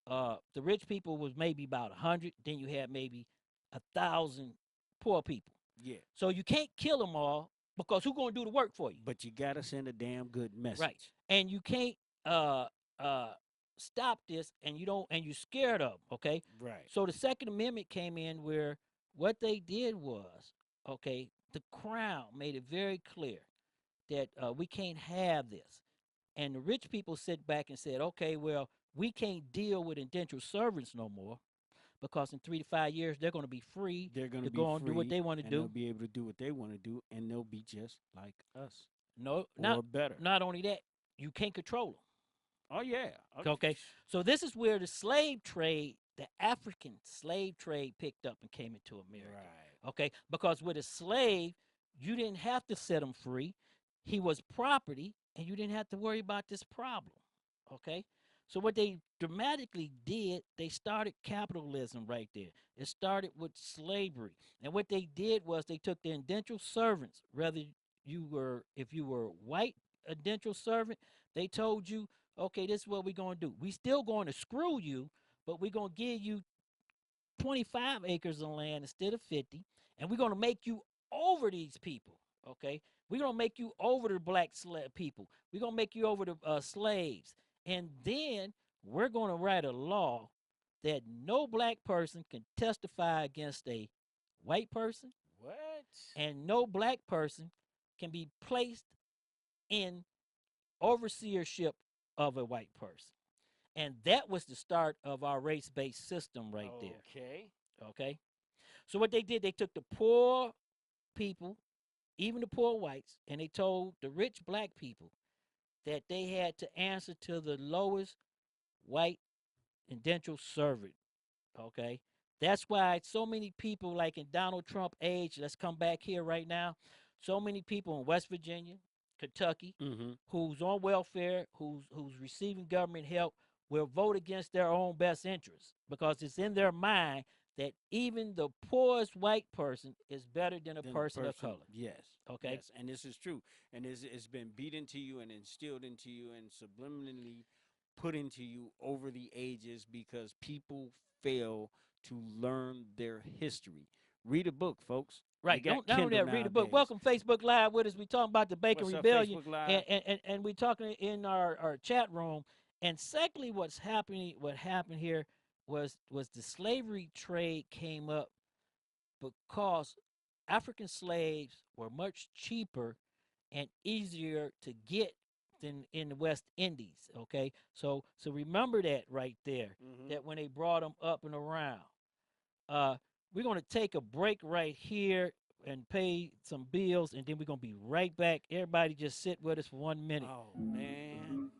the rich people was maybe about 100. Then you had maybe 1,000 poor people. Yeah. So you can't kill them all, because who's going to do the work for you? But you got to send a damn good message. Right. And you can't stop this, and you're scared of them, okay? Right. So the Second Amendment came in, where what they did was, okay, the crown made it very clear that we can't have this. And the rich people sit back and said, okay, well, we can't deal with indentured servants no more, because in 3 to 5 years they're going to be free. They're going to go on, do what they want to do. They'll be able to do what they want to do, and they'll be just like us. No, better. Not only that, you can't control them. Oh yeah. Okay. So this is where the slave trade, the African slave trade, picked up and came into America. Right. Okay. Because with a slave, you didn't have to set him free. He was property, and you didn't have to worry about this problem. Okay. So what they dramatically did, they started capitalism right there. It started with slavery. And what they did was they took the indentured servants, if you were white indentured servant, they told you, okay, this is what we're going to do. We still going to screw you, but we're going to give you 25 acres of land instead of 50, and we're going to make you over these people, okay? We're going to make you over the black people. We're going to make you over the slaves. And then we're going to write a law that no black person can testify against a white person. What? And no black person can be placed in overseership of a white person. And that was the start of our race-based system right there. Okay. Okay. So what they did, they took the poor people even the poor whites, and they told the rich black people that they had to answer to the lowest white indentured servant. Okay. That's why so many people, like in Donald Trump age, let's come back here right now. So many people in West Virginia, Kentucky, who's on welfare, who's receiving government help, will vote against their own best interests because it's in their mind that even the poorest white person is better than a person of color. Yes. Okay. Yes. And this is true. And it's been beat into you and instilled into you and subliminally put into you over the ages because people fail to learn their history. Read a book, folks. Right. Not only that, read a book. Welcome Facebook Live with us. We talking about the Bacon Rebellion, and we talking in our chat room. And secondly, what happened here was the slavery trade came up because African slaves were much cheaper and easier to get than in the West Indies. Okay, so remember that right there. That when they brought them up and around. We're going to take a break right here and pay some bills, and then we're going to be right back. Everybody just sit with us for 1 minute. Oh, man.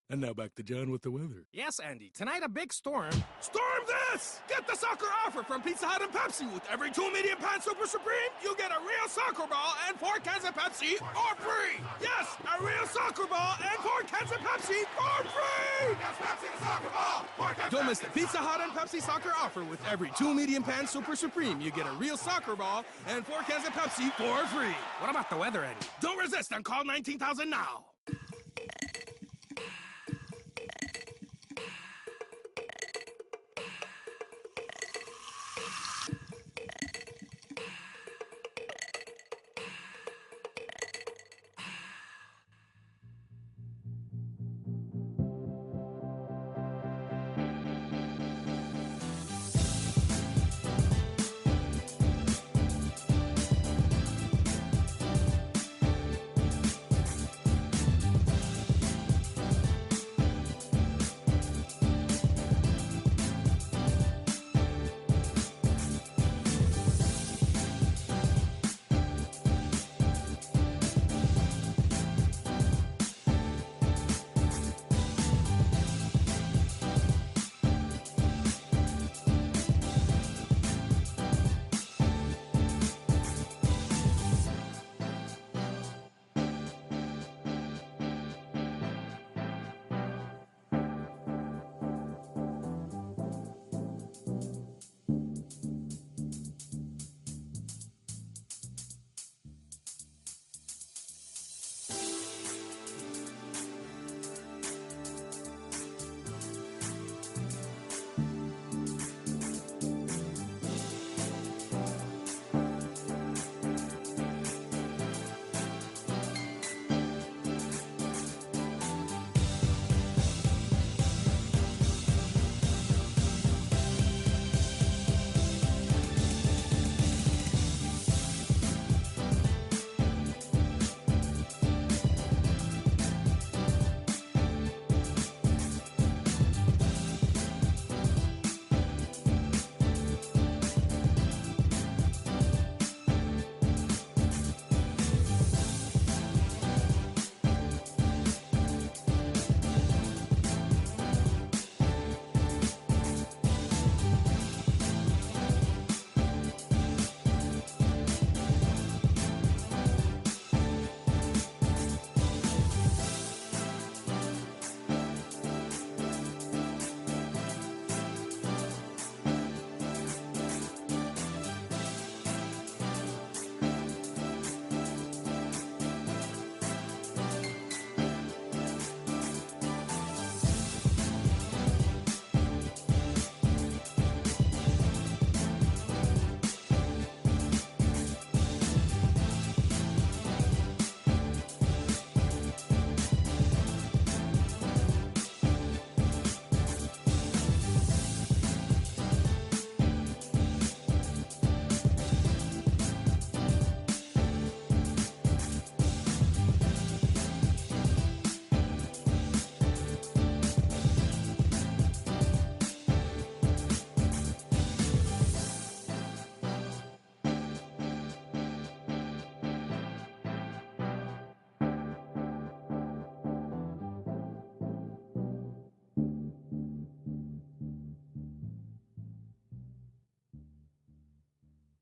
And now back to John with the weather. Yes, Andy. Tonight, a big storm. Storm this! Get the soccer offer from Pizza Hut and Pepsi. With every 2 medium pan Super Supreme, you get a real soccer ball and 4 cans of Pepsi for free. Yes, a real soccer ball and 4 cans of Pepsi for free. Yes, Pepsi the soccer ball. Don't miss the Pizza Hut and Pepsi soccer offer. With every 2 medium pan Super Supreme, you get a real soccer ball and 4 cans of Pepsi for free. What about the weather, Andy? Don't resist and call 19,000 now.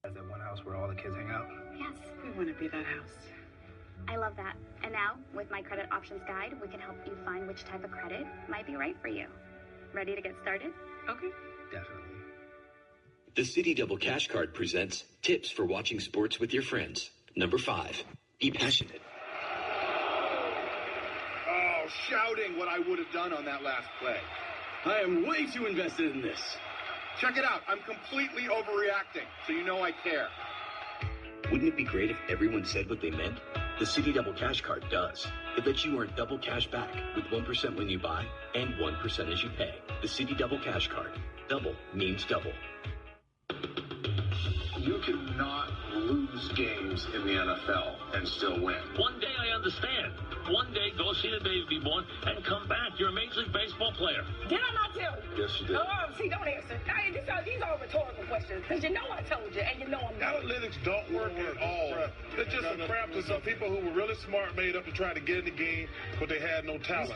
Is that one house where all the kids hang out? Yes, we want to be that house. I love that. And now, with my credit options guide, we can help you find which type of credit might be right for you. Ready to get started? Okay. Definitely. The City Double Cash Card presents tips for watching sports with your friends. Number 5, be passionate. Oh, shouting what I would have done on that last play. I am way too invested in this. Check it out. I'm completely overreacting, so you know I care. Wouldn't it be great if everyone said what they meant? The City Double Cash Card does. It lets you earn double cash back with 1% when you buy and 1% as you pay. The City Double Cash Card. Double means double. You cannot lose games in the NFL and still win. One day I understand. One day go see the baby be born and come back. You're a Major League Baseball player. Did I not tell you? Yes, you did. See, don't answer. These are rhetorical questions, because you know I told you, and you know I'm not. Analytics don't work at all. It's just some crap that some people who were really smart made up to try to get in the game, but they had no talent.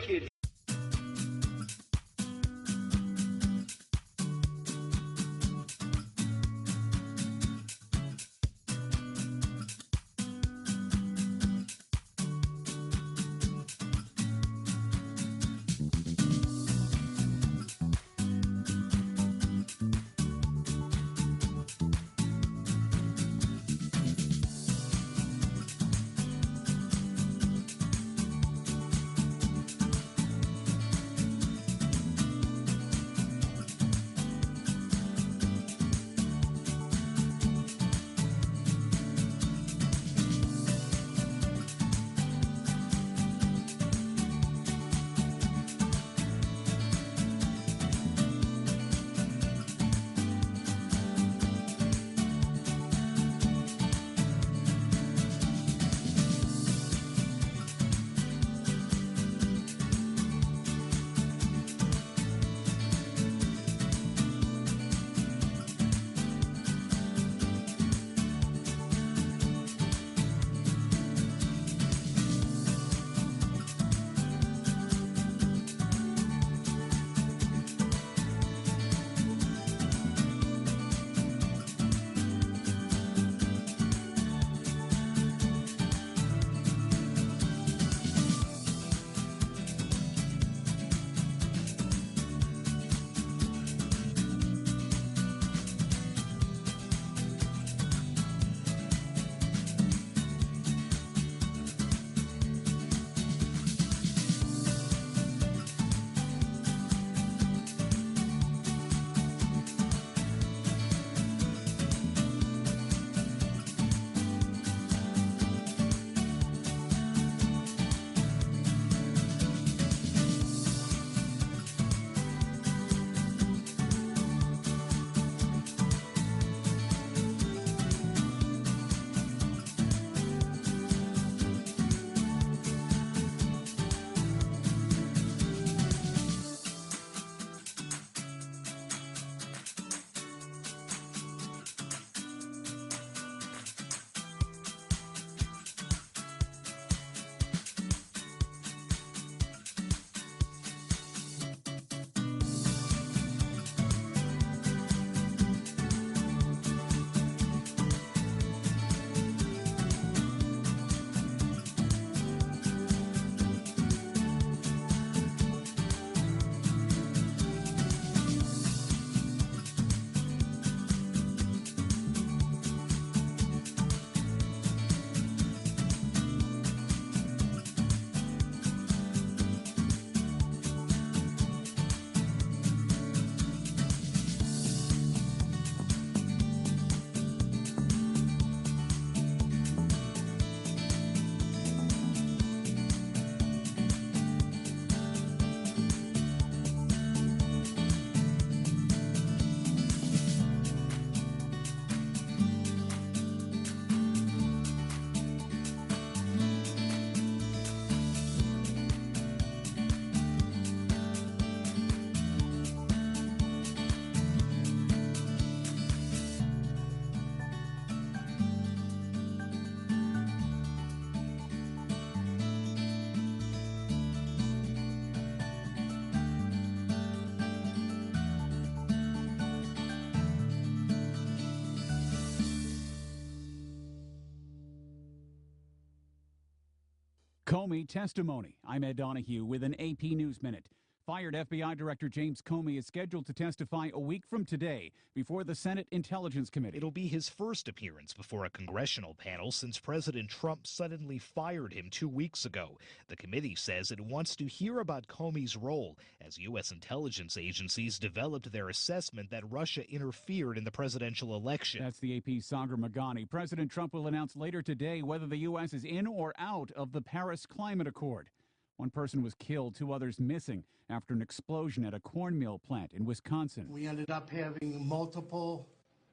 Comey testimony. I'm Ed Donahue with an AP News Minute. Fired FBI Director James Comey is scheduled to testify a week from today before the Senate Intelligence Committee. It'll be his first appearance before a congressional panel since President Trump suddenly fired him 2 weeks ago. The committee says it wants to hear about Comey's role as U.S. intelligence agencies developed their assessment that Russia interfered in the presidential election. That's the AP's Sagar Magani. President Trump will announce later today whether the U.S. is in or out of the Paris Climate Accord. One person was killed, 2 others missing after an explosion at a corn mill plant in Wisconsin. We ended up having multiple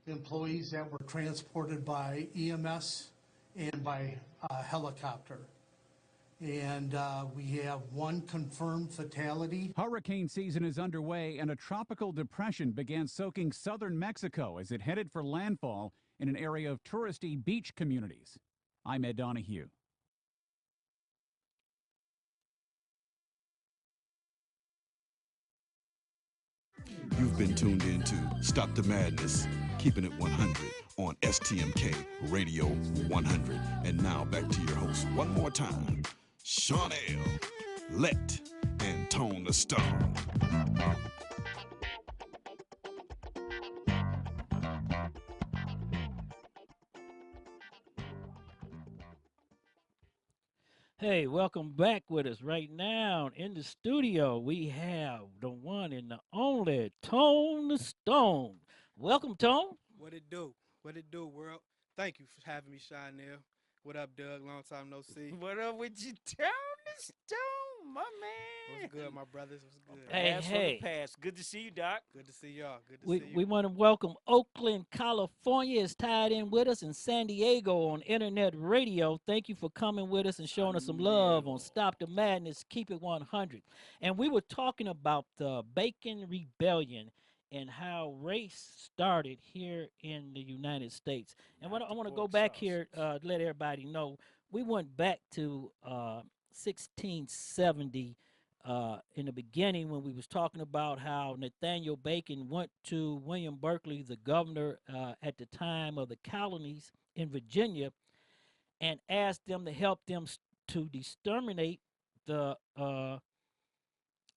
employees that were transported by EMS and by helicopter. And we have 1 confirmed fatality. Hurricane season is underway, and a tropical depression began soaking southern Mexico as it headed for landfall in an area of touristy beach communities. I'm Ed Donahue. You've been tuned in to Stop the Madness, keeping it 100 on STMK Radio 100. And now back to your host one more time, Sean L., Let, and Tone the Stone. Hey, welcome back with us right now in the studio. We have the one and the only Tone the Stone. Welcome, Tone. What it do? What it do, world? Thank you for having me, Chanel. What up, Doug? Long time no see. What up with you, Tone the Stone, my man? What's good, my brothers? What's good? Hey. Past. Good to see you, Doc. Good to see y'all. Good to see you. We want to welcome Oakland, California is tied in with us, and San Diego on internet radio. Thank you for coming with us and showing us some love on Stop the Madness, Keep It 100. And we were talking about the Bacon Rebellion and how race started here in the United States. And I want to go back here to let everybody know, we went back to 1670 in the beginning when we was talking about how Nathaniel Bacon went to William Berkeley, the governor at the time of the colonies in Virginia, and asked them to help them to exterminate the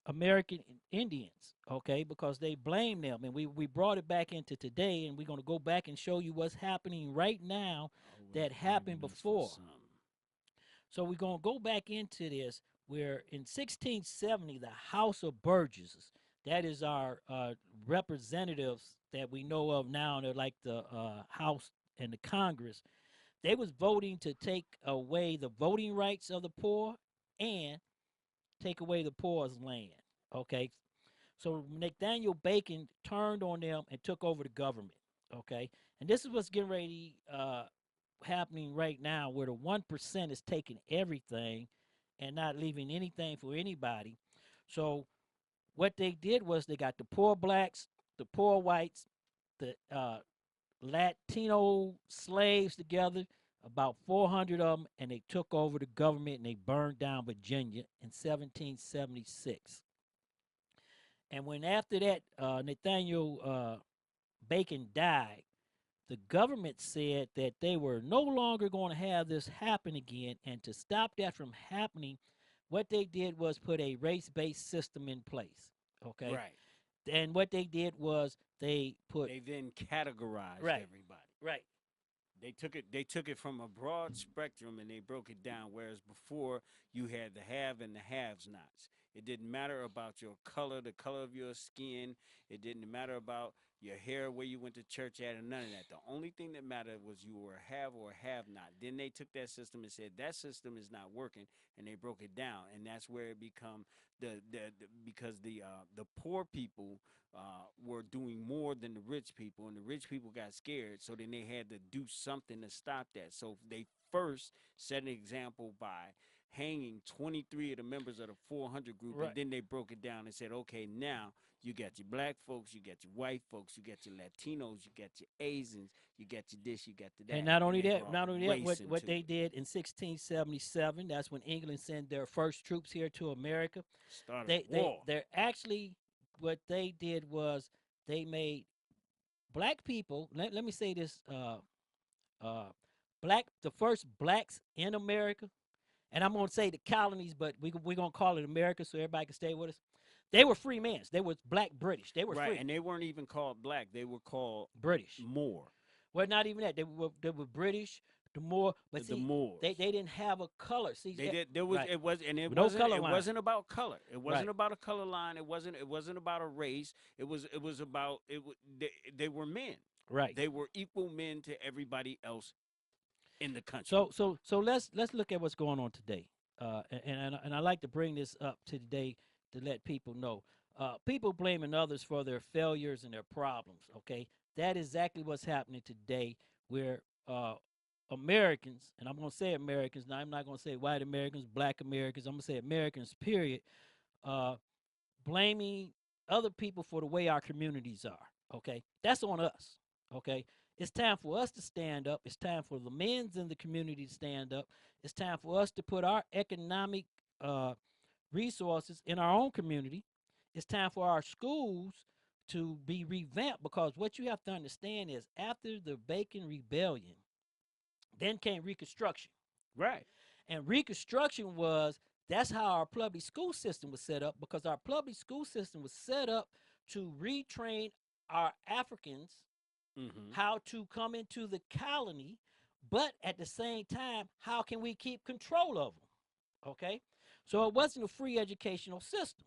American Indians, okay, because they blamed them. And we brought it back into today, and we're going to go back and show you what's happening right now that happened before. So we're going to go back into this where in 1670, the House of Burgesses, that is our representatives that we know of now, they're like the House and the Congress, they was voting to take away the voting rights of the poor and take away the poor's land, okay? So Nathaniel Bacon turned on them and took over the government, okay? And this is what's getting ready happening right now, where the 1% is taking everything and not leaving anything for anybody. So what they did was they got the poor blacks, the poor whites, the Latino slaves together, about 400 of them, and they took over the government and they burned down Virginia in 1776. And when after that Nathaniel Bacon died, the government said that they were no longer going to have this happen again, and to stop that from happening, what they did was put a race-based system in place, okay? Right. And what they did was they then categorized Right. everybody. Right. They took it from a broad spectrum and they broke it down, whereas before you had the have and the have-nots. It didn't matter about your color, the color of your skin. It didn't matter about your hair, where you went to church at, and none of that. The only thing that mattered was you were a have or a have-not. Then they took that system and said that system is not working, and they broke it down. And that's where it become because the poor people were doing more than the rich people, and the rich people got scared. So then they had to do something to stop that. So they first set an example by hanging 23 of the members of the 400 group, Right. and then they broke it down and said, okay, now you got your black folks, you got your white folks, you got your Latinos, you got your Asians, you got your this, you got the that. And not only they that, brought not only that, race what into they it. did in 1677, that's when England sent their first troops here to America. Started a war. They're actually, what they did was they made black people, let me say this, the first blacks in America, and I'm going to say the colonies, but we're going to call it America so everybody can stay with us. They were free men. They were black British. They were right, free. and they weren't even called black. They were called British. Moor. Well, not even that. They were British. The Moor, but the see, Moors. They didn't have a color. See, they did. There was right. it was and it no wasn't color it line. wasn't about color. It wasn't right. about a color line. It wasn't about a race. It was about it. They were men. Right. They were equal men to everybody else in the country. So let's look at what's going on today. And I like to bring this up today to let people know. People blaming others for their failures and their problems. Okay, that is exactly what's happening today. Where Americans, and I'm going to say Americans. Now I'm not going to say white Americans, black Americans. I'm going to say Americans. Period. Blaming other people for the way our communities are. Okay, that's on us. Okay, it's time for us to stand up. It's time for the men in the community to stand up. It's time for us to put our economic resources in our own community. It's time for our schools to be revamped, because what you have to understand is after the Bacon Rebellion, then came Reconstruction. Right. And Reconstruction that's how our public school system was set up, because our public school system was set up to retrain our Africans how to come into the colony, but at the same time, how can we keep control of them? Okay? So it wasn't a free educational system.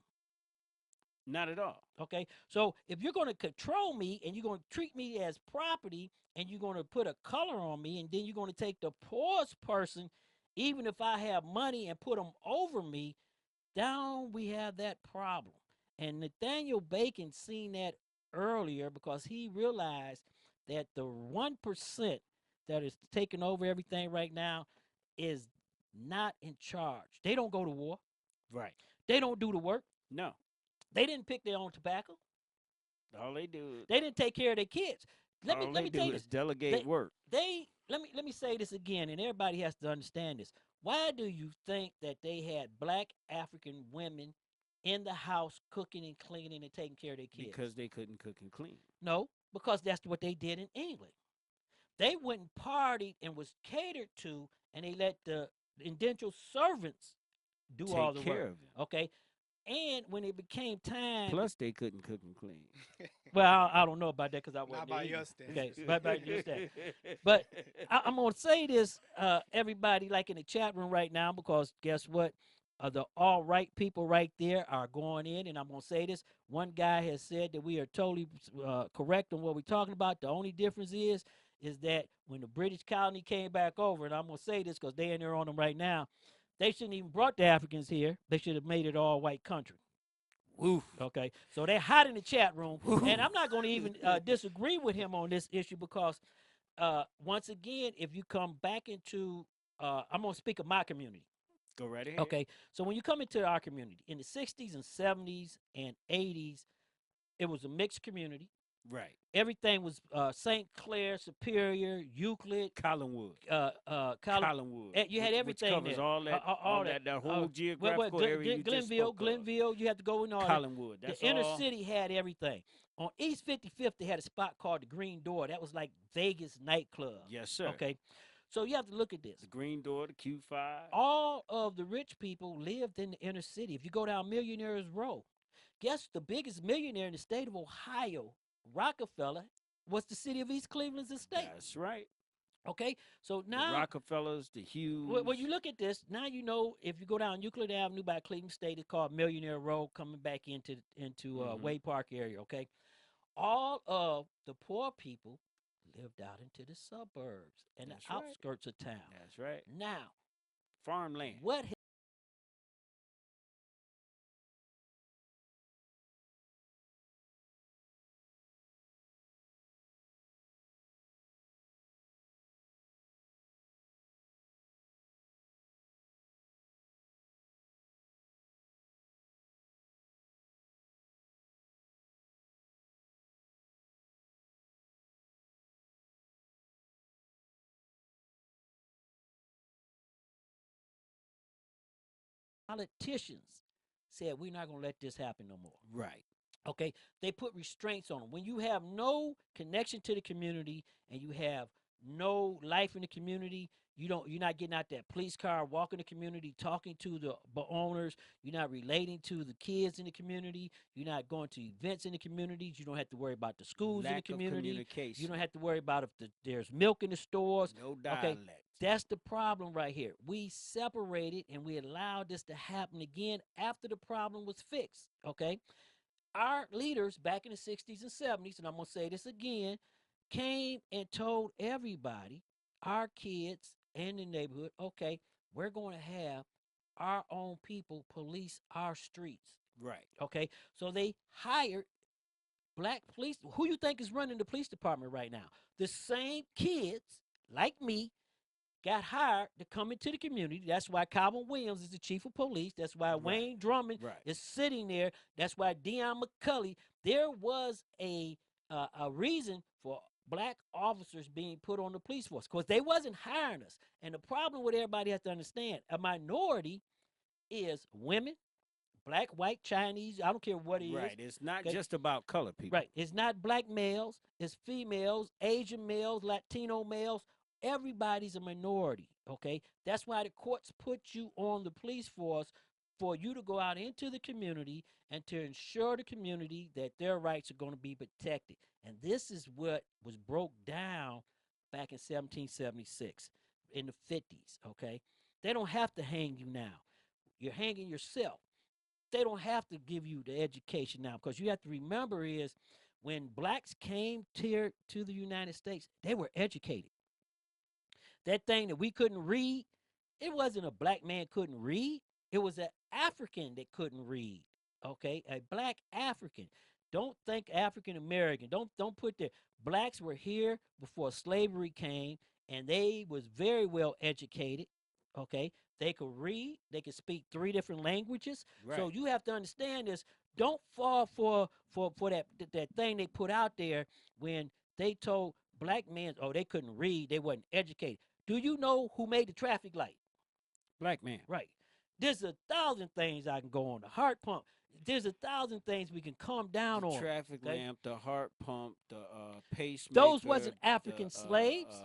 Not at all. Okay? So if you're going to control me and you're going to treat me as property and you're going to put a color on me, and then you're going to take the poorest person, even if I have money, and put them over me, down we have that problem. And Nathaniel Bacon seen that earlier, because he realized that the 1% that is taking over everything right now is not in charge. They don't go to war. Right. They don't do the work. No. They didn't pick their own tobacco. All they do. They didn't take care of their kids. Let me tell you this. Delegate work. Let me say this again, and everybody has to understand this. Why do you think that they had black African women in the house cooking and cleaning and taking care of their kids? Because they couldn't cook and clean. No, because that's what they did in England. They went and partied and was catered to, and they let the indentured servants do Take all the care work. of them. Okay. And when it became time, plus they couldn't cook and clean. Well, I don't know about that because I wasn't Not by there your either. standards. Okay, by your standards. But I'm gonna say this, everybody, like in the chat room right now, because guess what? The all right people right there are going in, and I'm gonna say this. One guy has said that we are totally correct on what we're talking about. The only difference is that when the British colony came back over, and I'm gonna say this because they're in there on them right now. They shouldn't even brought the Africans here. They should have made it all white country. Woof. Okay, so they're hot in the chat room, and I'm not going to even disagree with him on this issue, because once again, if you come back into, I'm going to speak of my community. Go right ahead. Okay, so when you come into our community in the 60s and 70s and 80s, it was a mixed community. Right. Everything was St. Clair, Superior, Euclid, Collinwood. Collinwood. You had everything which covers there. all that whole geographical area. Glenville, you have to go in all Collinwood. that. The inner city had everything. On East 55th, they had a spot called the Green Door. That was like Vegas nightclub. Yes, sir. Okay. So you have to look at this. The Green Door, the Q5. All of the rich people lived in the inner city. If you go down Millionaires Row, guess the biggest millionaire in the state of Ohio, Rockefeller, was the city of East Cleveland's estate. That's right. Okay, so now the Rockefellers, the Hughes. When you look at this, now you know if you go down Euclid Avenue by Cleveland State, it's called Millionaire Row, coming back into Wade Park area. Okay, all of the poor people lived out into the suburbs and the outskirts of town. That's right. Now, farmland. What? Politicians said we're not going to let this happen no more. Right. Okay. They put restraints on them. When you have no connection to the community and you have no life in the community. You're not getting out that police car, walking the community, talking to the owners. You're not relating to the kids in the community. You're not going to events in the communities. You don't have to worry about the schools in the Lack of community. communication. You don't have to worry about if there's milk in the stores. No Okay, dialect. that's the problem right here. We separated and we allowed this to happen again after the problem was fixed. Okay, our leaders back in the 60s and 70s, and I'm going to say this again, came and told everybody, our kids and the neighborhood, okay, we're going to have our own people police our streets. Right. Okay, so they hired black police. Who you think is running the police department right now? The same kids like me got hired to come into the community. That's why Calvin Williams is the chief of police. That's why Wayne Drummond is sitting there. That's why Deion McCulley. There was a reason for black officers being put on the police force because they wasn't hiring us. And the problem with everybody has to understand, a minority is women, black, white, Chinese. I don't care what it is. Right. It's not just about color people. Right. It's not black males. It's females, Asian males, Latino males. Everybody's a minority, okay? That's why the courts put you on the police force for you to go out into the community and to ensure the community that their rights are going to be protected. And this is what was broke down back in 1776, in the 50s, okay? They don't have to hang you now. You're hanging yourself. They don't have to give you the education now because you have to remember is when blacks came to the United States, they were educated. That thing that we couldn't read, it wasn't a black man couldn't read. It was an African that couldn't read, okay? A black African. Don't think African American. Don't put there. Blacks were here before slavery came, and they was very well educated, okay? They could read. They could speak 3 different languages. Right. So you have to understand this. Don't fall for that thing they put out there when they told black men, oh, they couldn't read. They wasn't educated. Do you know who made the traffic light? Black man. Right. There's 1,000 things I can go on. The heart pump. There's 1,000 things we can calm down on. The traffic lamp, the heart pump, the pacemaker. Those wasn't African slaves.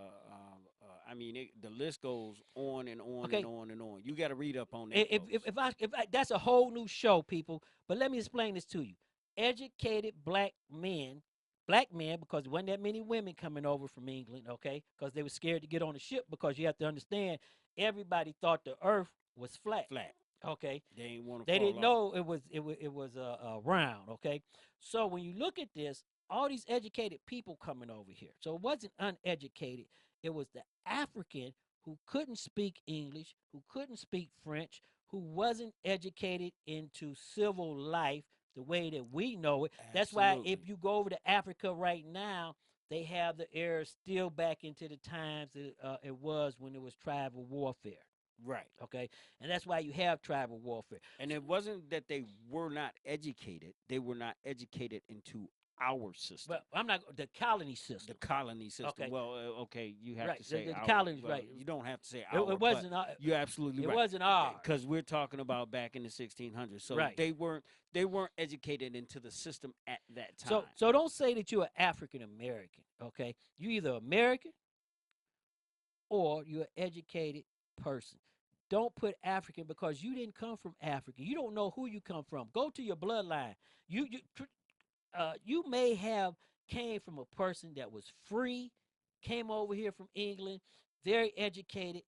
I mean, the list goes on and on and on and on. You got to read up on that. If I that's a whole new show, people. But let me explain this to you. Educated black men, because there wasn't that many women coming over from England, okay? Because they were scared to get on the ship because you have to understand, everybody thought the earth was flat. Okay. They didn't know it was round, okay? So when you look at this, all these educated people coming over here. So it wasn't uneducated. It was the African who couldn't speak English, who couldn't speak French, who wasn't educated into civil life the way that we know it. Absolutely. That's why if you go over to Africa right now, they have the era still back into the times that it was when it was tribal warfare. Right. Okay. And that's why you have tribal warfare. And it wasn't that they were not educated. They were not educated into our system. But I'm not the colony system. The colony system. Okay. Well, okay, you have to say the our. colonies, Well, right. You don't have to say our. It wasn't. You're absolutely right. It wasn't ours. Because we're talking about back in the 1600s. So they weren't educated into the system at that time. So don't say that you're African American. Okay. You either American or you're an educated person. Don't put African because you didn't come from Africa. You don't know who you come from. Go to your bloodline. You may have came from a person that was free, came over here from England, very educated,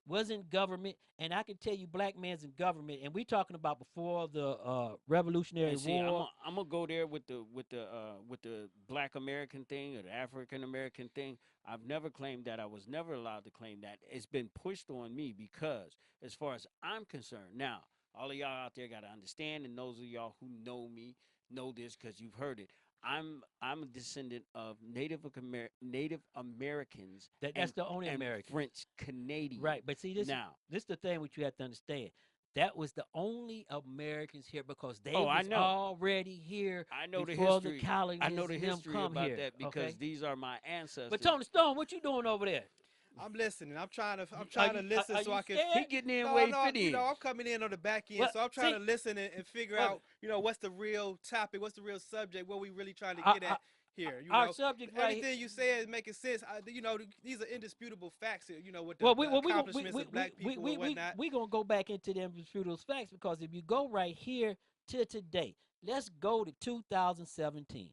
was in government, and I can tell you black man's in government, and we're talking about before the Revolutionary War. I'm gonna go there with the Black American thing or the African American thing. I've never claimed that. I was never allowed to claim that. It's been pushed on me because, as far as I'm concerned, now all of y'all out there got to understand, and those of y'all who know me know this because you've heard it. I'm a descendant of Native Americans. That's the only American. French Canadian. Right, but see this. Now this is the thing which you have to understand. That was the only Americans here because they I was know. already here. I know the before history. The colonies I know the history come about here, that because these are my ancestors. But Tony Stone, what you doing over there? I'm listening. I'm trying to listen so I can. He getting in way fit in. I'm coming in on the back end, so I'm trying to listen and figure out, what's the real topic, what's the real subject, what we really trying to get at. here. You our know, subject right everything you say is making sense. You know, these are indisputable facts. You know, with the, well, the accomplishments of black people and whatnot. we gonna go back into them indisputable facts because if you go right here to today, let's go to 2017.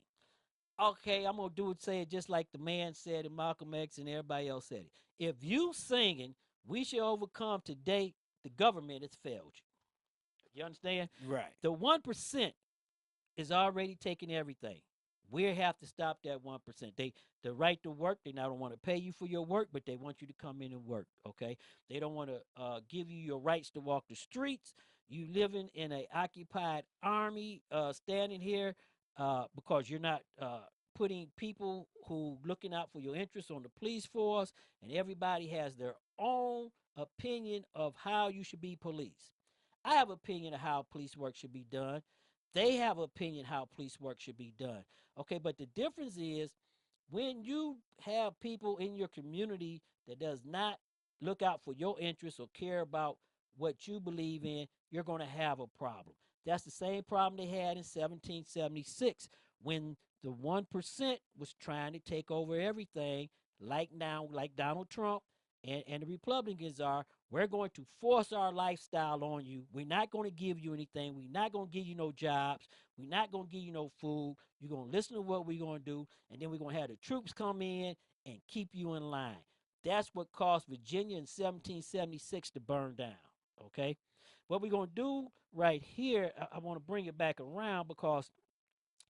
Okay, I'm gonna say it just like the man said and Malcolm X and everybody else said it. If you singing, we should overcome today. The government has failed you. You understand? Right. The 1% is already taking everything. We have to stop that 1%. The right to work, they not don't want to pay you for your work, but they want you to come in and work. Okay, they don't want to give you your rights to walk the streets. You living in a occupied army, standing here because you're not putting people who looking out for your interests on the police force, and everybody has their own opinion of how you should be policed. I have opinion of how police work should be done. They have opinion how police work should be done. Okay, but the difference is when you have people in your community that does not look out for your interests or care about what you believe in, you're going to have a problem. That's the same problem they had in 1776 when the 1% was trying to take over everything, like now, like Donald Trump and the Republicans are. We're going to force our lifestyle on you. We're not going to give you anything. We're not going to give you no jobs. We're not going to give you no food. You're going to listen to what we're going to do, and then we're going to have the troops come in and keep you in line. That's what caused Virginia in 1776 to burn down, okay? What we're going to do right here, I want to bring it back around because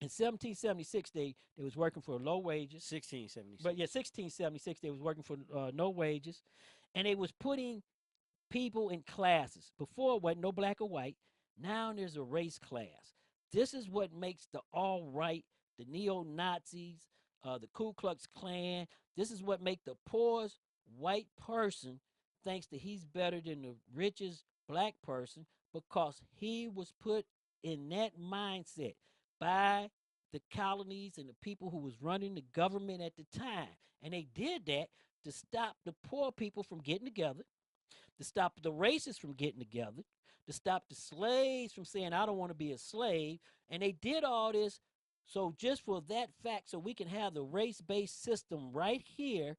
in 1776, they was working for low wages. 1676. But yeah, 1676, they was working for no wages, and they was putting people in classes. Before it wasn't no black or white. Now there's a race class. This is what makes the alt-right, the neo-Nazis, the Ku Klux Klan. This is what makes the poorest white person thinks that he's better than the richest black person because he was put in that mindset by the colonies and the people who was running the government at the time. And they did that to stop the poor people from getting together, to stop the racists from getting together, to stop the slaves from saying, I don't want to be a slave. And they did all this so just for that fact, so we can have the race-based system right here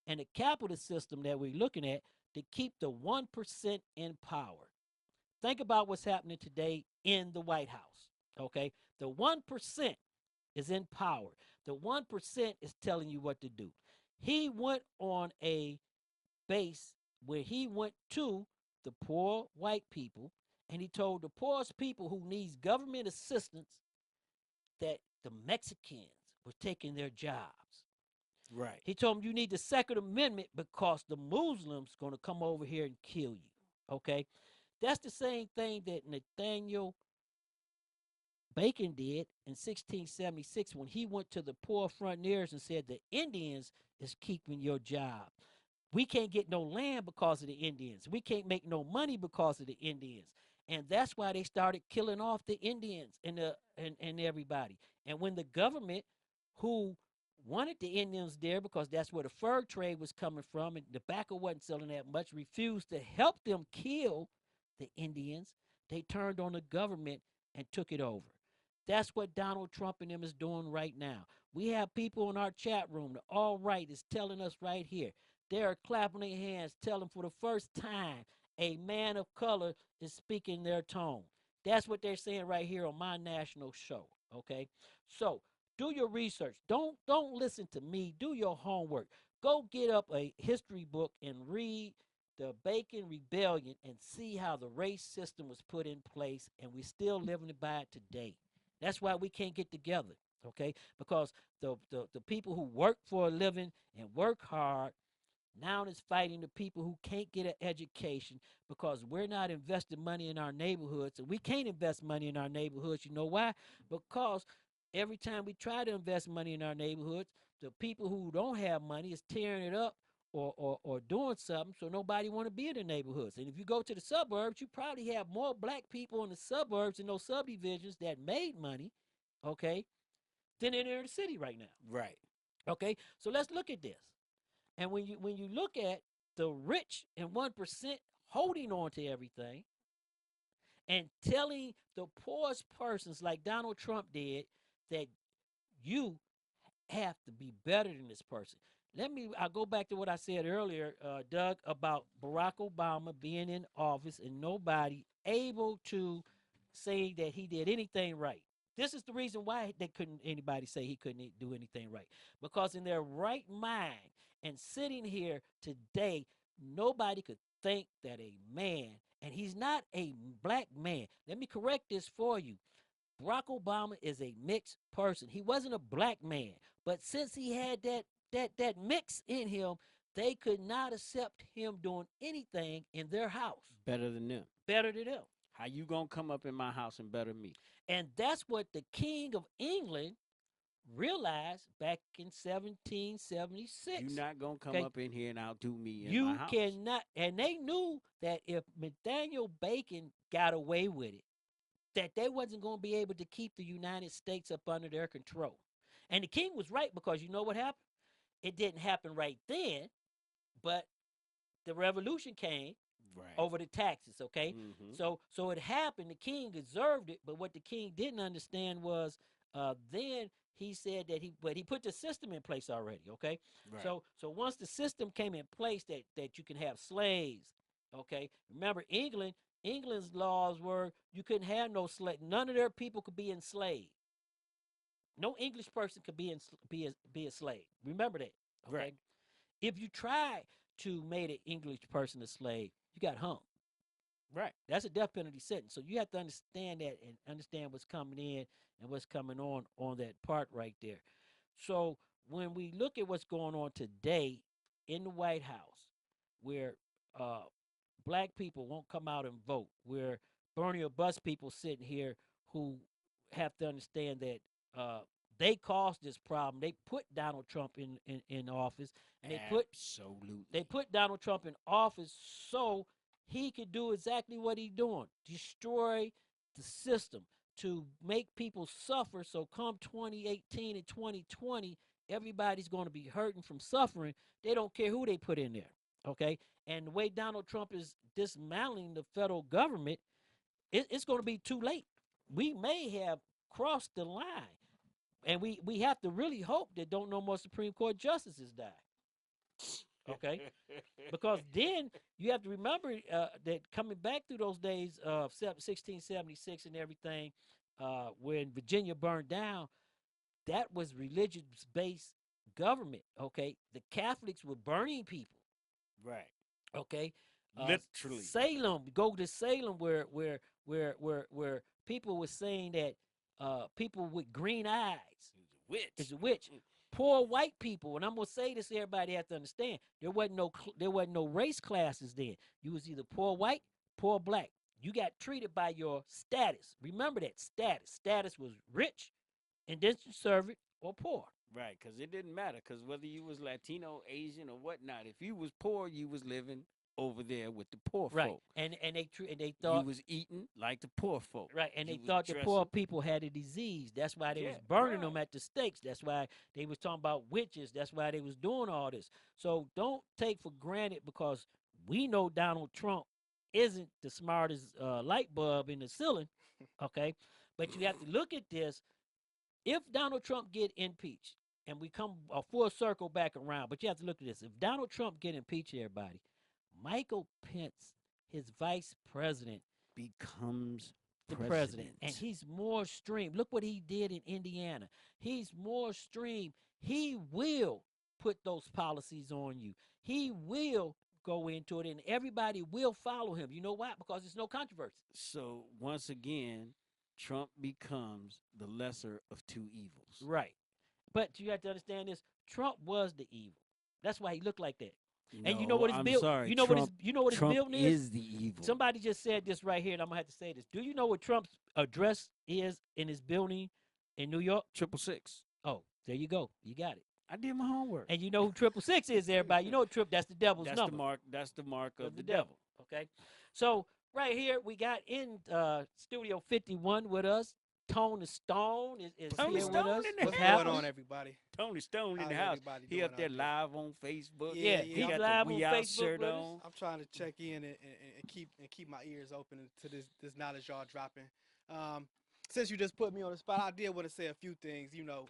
and the capitalist system that we're looking at to keep the 1% in power. Think about what's happening today in the White House, okay? The 1% is in power. The 1% is telling you what to do. He went on a base where he went to the poor white people, and he told the poorest people who needs government assistance that the Mexicans were taking their jobs. Right. He told them you need the Second Amendment because the Muslims going to come over here and kill you. Okay? That's the same thing that Nathaniel Bacon did in 1676 when he went to the poor frontiers and said the Indians is keeping your job. We can't get no land because of the Indians. We can't make no money because of the Indians. And that's why they started killing off the Indians and everybody. And when the government, who wanted the Indians there because that's where the fur trade was coming from and tobacco wasn't selling that much, refused to help them kill the Indians, they turned on the government and took it over. That's what Donald Trump and them is doing right now. We have people in our chat room, the alt-right is telling us right here. They're clapping their hands, telling for the first time a man of color is speaking their tone. That's what they're saying right here on my national show, okay? So do your research. Don't listen to me. Do your homework. Go get up a history book and read the Bacon Rebellion and see how the race system was put in place, and we're still living by it today. That's why we can't get together, okay? Because the people who work for a living and work hard now is fighting the people who can't get an education because we're not investing money in our neighborhoods. And we can't invest money in our neighborhoods. You know why? Because every time we try to invest money in our neighborhoods, the people who don't have money is tearing it up or doing something, so nobody want to be in the neighborhoods. And if you go to the suburbs, you probably have more black people in the suburbs and those subdivisions that made money, okay, than in the city right now. Right. Okay, so let's look at this. And when you look at the rich and 1% holding on to everything and telling the poorest persons like Donald Trump did that you have to be better than this person. I'll go back to what I said earlier, Doug, about Barack Obama being in office and nobody able to say that he did anything right. This is the reason why anybody say he couldn't do anything right. Because in their right mind and sitting here today, nobody could think that a man, and he's not a black man. Let me correct this for you. Barack Obama is a mixed person. He wasn't a black man, but since he had that mix in him, they could not accept him doing anything in their house. Better than them. Better than them. How you gonna come up in my house and better me? And that's what the King of England realized back in 1776. You're not gonna come up in here and outdo me in you my house. Cannot. And they knew that if Nathaniel Bacon got away with it, that they wasn't going to be able to keep the United States up under their control. And the king was right, because you know what happened? It didn't happen right then, but the revolution came over the taxes, okay? So it happened. The king deserved it, but what the king didn't understand was then he said that he put the system in place already, okay? Right. So once the system came in place that you can have slaves, okay? Remember, England's laws were you couldn't have no slave. None of their people could be enslaved. No English person could be a slave. Remember that. Okay? Right. If you try to make an English person a slave, you got hung. Right. That's a death penalty sentence. So you have to understand that and understand what's coming in and what's coming on that part right there. So when we look at what's going on today in the White House, where black people won't come out and vote, where Bernie or bust people sitting here who have to understand that they caused this problem. They put Donald Trump in office, and they put Donald Trump in office so he could do exactly what he's doing: destroy the system, to make people suffer. So come 2018 and 2020, everybody's going to be hurting from suffering. They don't care who they put in there. Okay, and the way Donald Trump is dismantling the federal government, it's going to be too late. We may have crossed the line, and we have to really hope that don't no more Supreme Court justices die. Okay, because then you have to remember that coming back through those days of 1676 and everything, when Virginia burned down, that was religious-based government. Okay, the Catholics were burning people. Right. Okay. Literally. Salem. Go to Salem, where people were saying that people with green eyes is a witch. Poor white people, and I'm gonna say this, everybody have to understand. There wasn't no race classes then. You was either poor white, poor black. You got treated by your status. Remember that status. Status was rich, indentured servant, or poor. Right, because it didn't matter, because whether you was Latino, Asian, or whatnot, if you was poor, you was living over there with the poor folk. And they thought you was eating like the poor folk. Right, and they thought the poor people had a disease. That's why they was burning them at the stakes. That's why they was talking about witches. That's why they was doing all this. So don't take for granted, because we know Donald Trump isn't the smartest light bulb in the ceiling, okay? But you have to look at this. If Donald Trump get impeached, and we come a full circle back around, but you have to look at this. If Donald Trump get impeached, everybody, Michael Pence, his vice president, becomes the president. And he's more extreme. Look what he did in Indiana. He's more extreme. He will put those policies on you. He will go into it, and everybody will follow him. You know why? Because there's no controversy. So once again, Trump becomes the lesser of two evils. Right. But you have to understand this. Trump was the evil. That's why he looked like that. And you know what his build? You know what his building is? The evil. Somebody just said this right here, and I'm gonna have to say this. Do you know what Trump's address is in his building in New York? 666. Oh, there you go. You got it. I did my homework. And you know who 666 is, everybody. You know that's the devil's number. That's the mark of the devil. Okay. So right here we got in Studio 51 with us. Tony Stone is Tony here Stone with us. in the What's house. going on, everybody? Tony Stone in How's the house. everybody He doing up there out there? live on Facebook. Yeah, he he's got live the on We Out Facebook shirt with us. on. I'm trying to check in and keep my ears open to this knowledge y'all dropping. Since you just put me on the spot, I did want to say a few things. You know,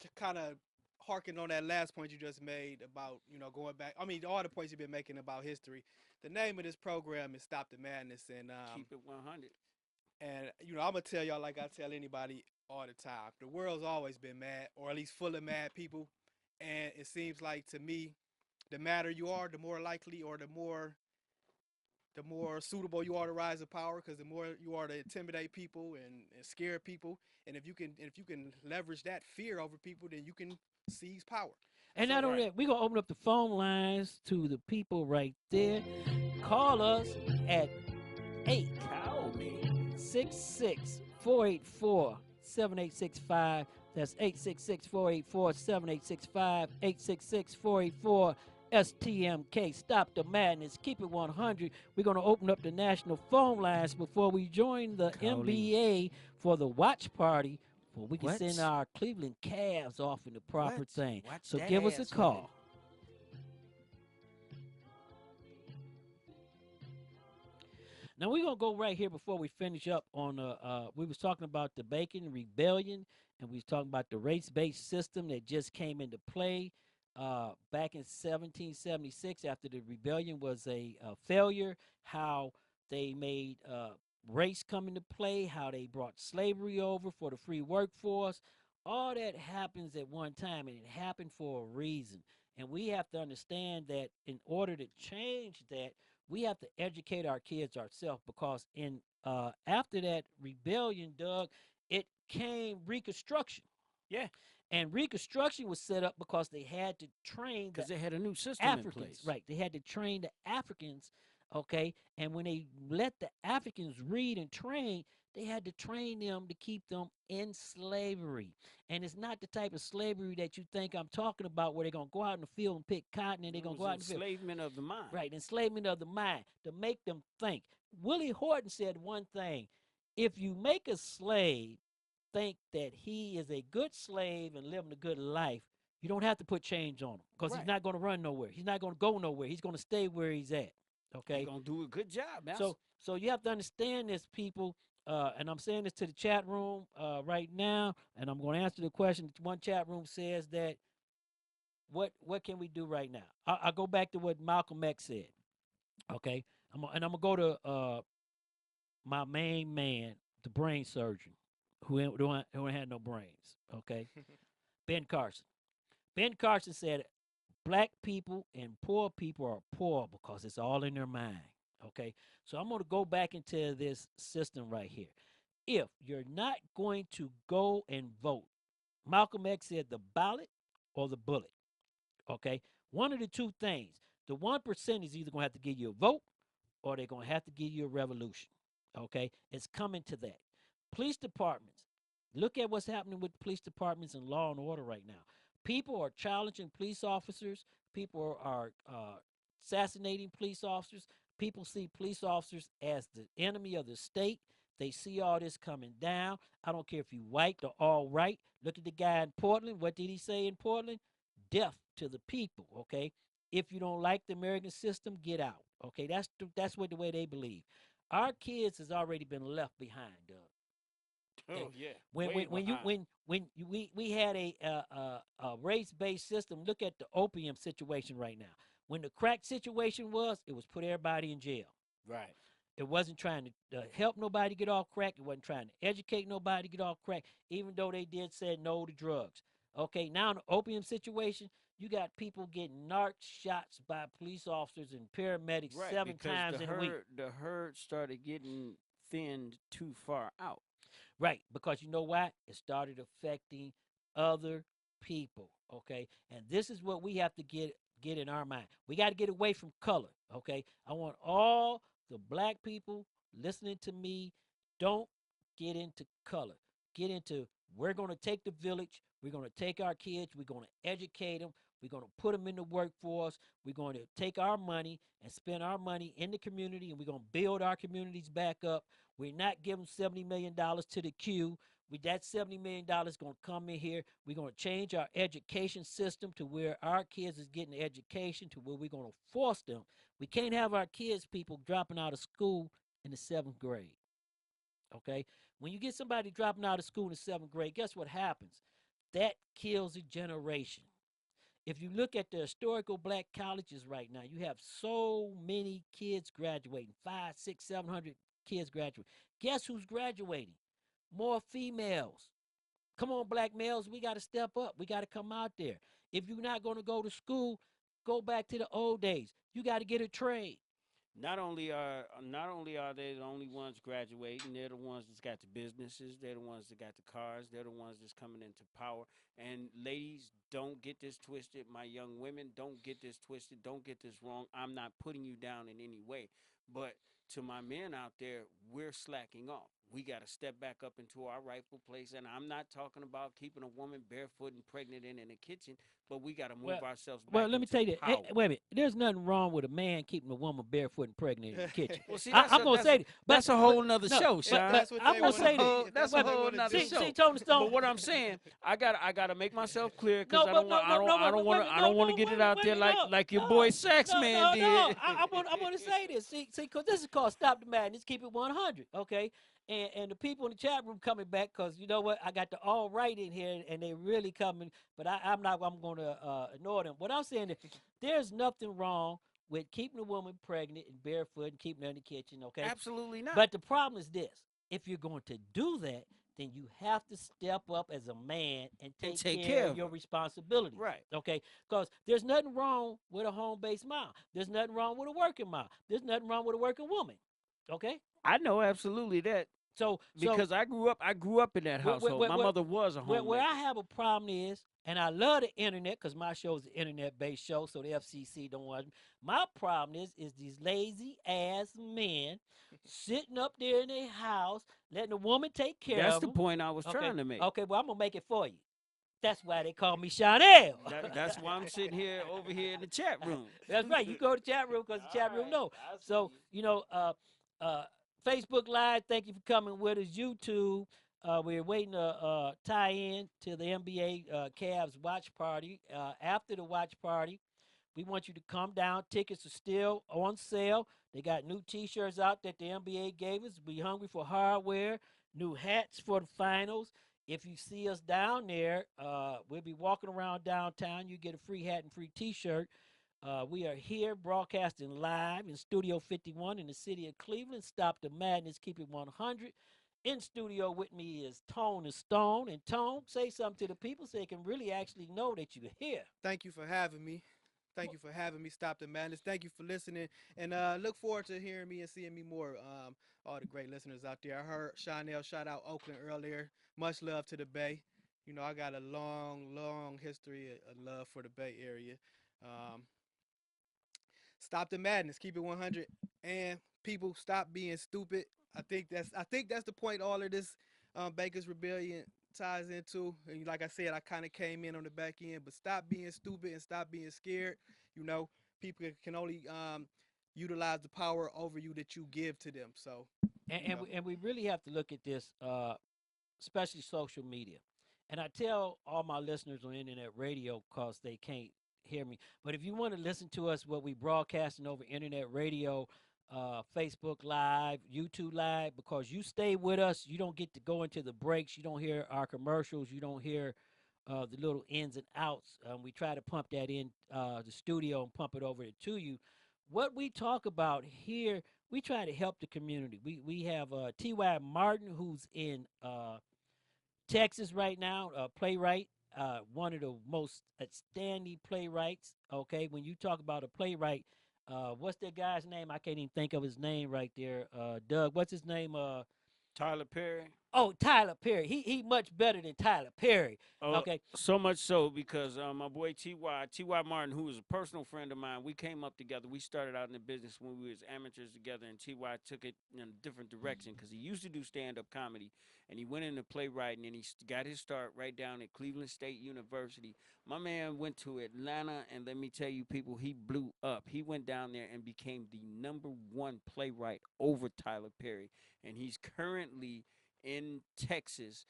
to kind of harken on that last point you just made about, going back. I mean, all the points you've been making about history. The name of this program is Stop the Madness, and Keep it 100. And I'm gonna tell y'all like I tell anybody all the time. The world's always been mad, or at least full of mad people. And it seems like to me, the madder you are, the more likely, or the more suitable you are to rise to power, because the more you are to intimidate people and scare people. And if you can leverage that fear over people, then you can seize power. And not only that, we're going to open up the phone lines to the people right there. Call us at 866-484-7865. That's 866-484-7865. 866-484 STMK. Stop the madness. Keep it 100. We're going to open up the national phone lines before we join the NBA for the watch party, where we can send our Cleveland Cavs off in the proper thing. So give us a call. Now we're going to go right here before we finish up on we was talking about the Bacon Rebellion, and we was talking about the race-based system that just came into play back in 1776 after the rebellion was a failure, how they made race come into play, how they brought slavery over for the free workforce. All that happens at one time, and it happened for a reason. And we have to understand that in order to change that, we have to educate our kids ourselves, because in after that rebellion, Doug, it came Reconstruction. Yeah. And Reconstruction was set up because they had to train because they had a new system Africans, in place. right? They had to train the Africans, okay? And when they let the Africans read and train, they had to train them to keep them in slavery. And it's not the type of slavery that you think I'm talking about, where they're going to go out in the field and pick cotton, and they're going to go out in the field. Enslavement of the mind. Right, enslavement of the mind, to make them think. Willie Horton said one thing: if you make a slave think that he is a good slave and living a good life, you don't have to put chains on him, because he's not going to run nowhere. He's not going to go nowhere. He's going to stay where he's at. Okay, he's going to do a good job, man. So you have to understand this, people. And I'm saying this to the chat room right now, and I'm going to answer the question. One chat room says that what can we do right now? I'll go back to what Malcolm X said. Okay, I'm gonna go to my main man, the brain surgeon, who ain't had no brains. Okay, Ben Carson. Ben Carson said, "Black people and poor people are poor because it's all in their mind." Okay, so I'm gonna go back into this system right here. If you're not going to go and vote, Malcolm X said the ballot or the bullet. Okay, one of the two things. The 1% is either going to have to give you a vote, or they're going to have to give you a revolution. Okay, it's coming to that. Police departments. Look at what's happening with police departments and law and order right now. People are challenging police officers. People are assassinating police officers. People see police officers as the enemy of the state. They see all this coming down. I don't care if you're white or all right. Look at the guy in Portland. What did he say in Portland? Death to the people, okay? If you don't like the American system, get out, okay? That's what the way they believe. Our kids has already been left behind, Doug. Oh yeah. When we had a race-based system. Look at the opium situation right now. When the crack situation was, it was put everybody in jail. Right. It wasn't trying to help nobody get off crack. It wasn't trying to educate nobody to get off crack, even though they did say no to drugs. Okay, now in the opium situation, you got people getting narc shots by police officers and paramedics 7 times in a week. The herd started getting thinned too far out. Right, because you know why? It started affecting other people, okay? And this is what we have to get in our mind. We got to get away from color, okay? I want all the black people listening to me, don't get into color. Get into, we're going to take the village. We're going to take our kids. We're going to educate them. We're going to put them in the workforce. We're going to take our money and spend our money in the community, and we're going to build our communities back up. We're not giving $70 million to the Q. That $70 million is going to come in here. We're going to change our education system to where our kids is getting education, to where we're going to force them. We can't have our kids, people, dropping out of school in the 7th grade. Okay? When you get somebody dropping out of school in the 7th grade, guess what happens? that kills a generation. If you look at the historical black colleges right now, you have so many kids graduating, 5, 6, 700 kids graduating. Guess who's graduating? More females. Come on, black males, we got to step up. We got to come out there. If you're not going to go to school, go back to the old days. You got to get a trade. Not only are they the only ones graduating, they're the ones that's got the businesses, they're the ones that got the cars, they're the ones that's coming into power. And ladies, don't get this twisted. My young women, don't get this twisted. Don't get this wrong. I'm not putting you down in any way. But to my men out there, we're slacking off. We got to step back up into our rightful place. And I'm not talking about keeping a woman barefoot and pregnant in the kitchen, but we got to move ourselves back. Well, let me tell you power. that. Hey, wait a minute. There's nothing wrong with a man keeping a woman barefoot and pregnant in the kitchen. Well, see, I'm going to say that. That's a whole nother show, Sean. But I'm going to say that. That's a whole nother show. See, Tony Stone. But what I'm saying, I got to make myself clear because I don't want to get it out there like your boy Saxman did. I want to say this. See, because this is called Stop the Madness, Keep It 100, okay? And the people in the chat room coming back because you know what? I got the all right in here and they really coming, but I'm going to ignore them. What I'm saying is there's nothing wrong with keeping a woman pregnant and barefoot and keeping her in the kitchen, okay? Absolutely not. But the problem is this. If you're going to do that, then you have to step up as a man and take care of your responsibilities. Right. Okay? Because there's nothing wrong with a home-based mom. There's nothing wrong with a working mom. There's nothing wrong with a working woman. Okay? I know absolutely that. Because I grew up in that household. My mother was a homemaker. Where I have a problem is, and I love the internet because my show is an internet-based show, so the FCC don't want me. My problem is these lazy ass men sitting up there in their house, letting a woman take care of them. That's the point I was trying to make. Okay, well, I'm going to make it for you. That's why they call me Chanel. That's why I'm sitting here over here in the chat room. That's right. You go to the chat room because the chat room know. So, Facebook Live, thank you for coming with us. YouTube, we're waiting to tie in to the NBA Cavs watch party. After the watch party, we want you to come down. Tickets are still on sale. They got new T-shirts out that the NBA gave us. We hungry for hardware, new hats for the finals. If you see us down there, we'll be walking around downtown. You get a free hat and free T-shirt. We are here broadcasting live in Studio 51 in the city of Cleveland. Stop the Madness, Keep It 100. In studio with me is Tone and Stone. And Tone, say something to the people so they can really actually know that you're here. Thank you for having me. Thank you for having me. Stop the Madness. Thank you for listening. And look forward to hearing me and seeing me more. All the great listeners out there. I heard Chanel shout out Oakland earlier. Much love to the Bay. You know, I got a long history of love for the Bay Area. Stop the madness. Keep it 100. And people, stop being stupid. I think that's the point all of this Baker's Rebellion ties into. And like I said, I kind of came in on the back end. But stop being stupid and stop being scared. You know, people can only utilize the power over you that you give to them. So, and we really have to look at this, especially social media. And I tell all my listeners on internet radio because they can't hear me. But if you want to listen to us, what we broadcasting over internet radio, Facebook Live, YouTube Live, because you stay with us, you don't get to go into the breaks. You don't hear our commercials. You don't hear the little ins and outs. We try to pump that in the studio and pump it over to you. What we talk about here, we try to help the community. We have T.Y. Martin, who's in Texas right now, a playwright. One of the most outstanding playwrights. Okay, when you talk about a playwright, what's that guy's name? I can't even think of his name right there. Doug, what's his name? Tyler Perry. Oh, Tyler Perry. He much better than Tyler Perry. Okay. So much so because my boy T.Y. Martin, who is a personal friend of mine, we came up together. We started out in the business when we was amateurs together, and T.Y. took it in a different direction because he used to do stand-up comedy, and he went into playwriting, and he got his start right down at Cleveland State University. My man went to Atlanta, and let me tell you, people, he blew up. He went down there and became the #1 playwright over Tyler Perry, and he's currently in Texas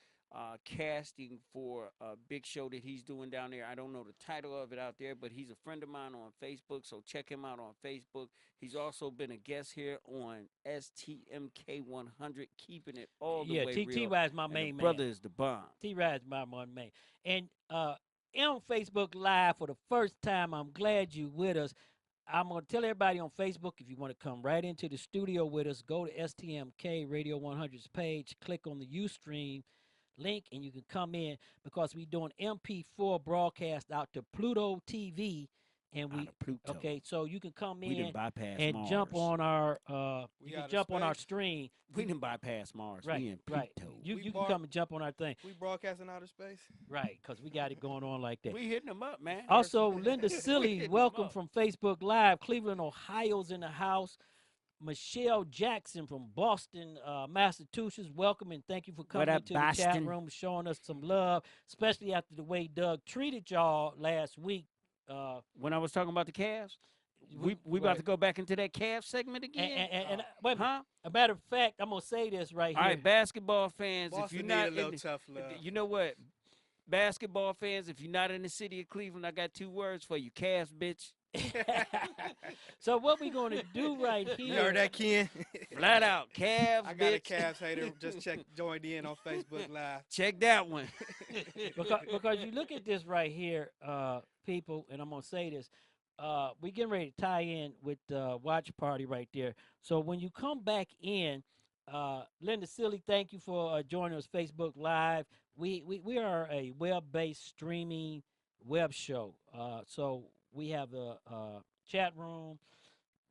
casting for a big show that he's doing down there. I don't know the title of it out there, but he's a friend of mine on Facebook, so check him out on Facebook. He's also been a guest here on STMK 100, keeping it all the way real. T-Rad's my main man. Brother is the bomb. T-Rad's my one main. And on Facebook Live for the first time, I'm glad you with us. I'm going to tell everybody on Facebook, if you want to come right into the studio with us, go to STMK Radio 100's page, click on the Ustream link, and you can come in because we're doing MP4 broadcast out to Pluto TV. And okay, so you can come in and Mars. Jump on our you can jump on our stream. We didn't bypass Mars. Right, we in right. Pluto. You can come and jump on our thing. We broadcasting outer space. Right, because we got it going on like that. We hitting them up, man. Also, Linda Silly, welcome from Facebook Live. Cleveland, Ohio's in the house. Michelle Jackson from Boston, Massachusetts, welcome and thank you for coming into the chat room, showing us some love, especially after the way Doug treated y'all last week. When I was talking about the Cavs, we about to go back into that Cavs segment again. And wait, a matter of fact, I'm gonna say this right here. All right, basketball fans, Boston if you're not need a little tough love. You know what? Basketball fans, if you're not in the city of Cleveland, I got 2 words for you: Cavs, bitch. So what we gonna do right here? You heard that, Ken? Flat out, Cavs. I got bitch. a Cavs hater. Just joined in on Facebook Live. Check that one. because you look at this right here, people, and I'm gonna say this. We getting ready to tie in with the watch party right there. So when you come back in, Linda Silly, thank you for joining us Facebook Live. We are a web-based streaming web show. So we have a chat room.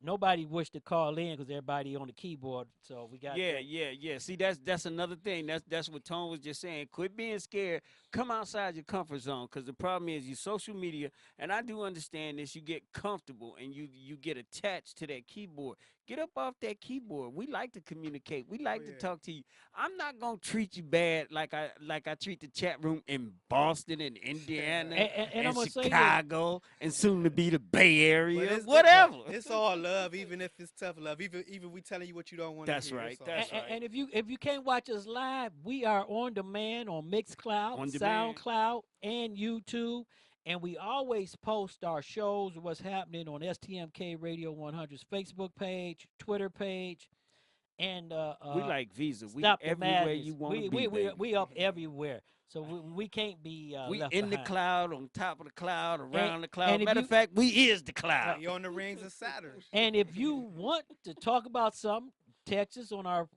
Nobody wished to call in because everybody on the keyboard. So we got yeah. See, that's another thing. That's what Tone was just saying. Quit being scared. Come outside your comfort zone, because the problem is you social media, and I do understand this. You get comfortable and you get attached to that keyboard. Get up off that keyboard. We like to communicate. We like to talk to you. I'm not gonna treat you bad like I treat the chat room in Boston and Indiana and I'm Chicago and soon to be the Bay Area. Whatever. It's all love, even if it's tough love. Even we telling you what you don't want to hear. That's right. That's right. And if you can't watch us live, we are on demand on Mixcloud, SoundCloud, and YouTube. And we always post our shows, what's happening on STMK Radio 100's Facebook page, Twitter page, and we like Visa. We Stop everywhere you want to be. We up everywhere, so we can't be. We left in behind. The cloud, on top of the cloud, around the cloud. Matter of fact, we is the cloud. You're on the rings of Saturn. And if you want to talk about something, text us on our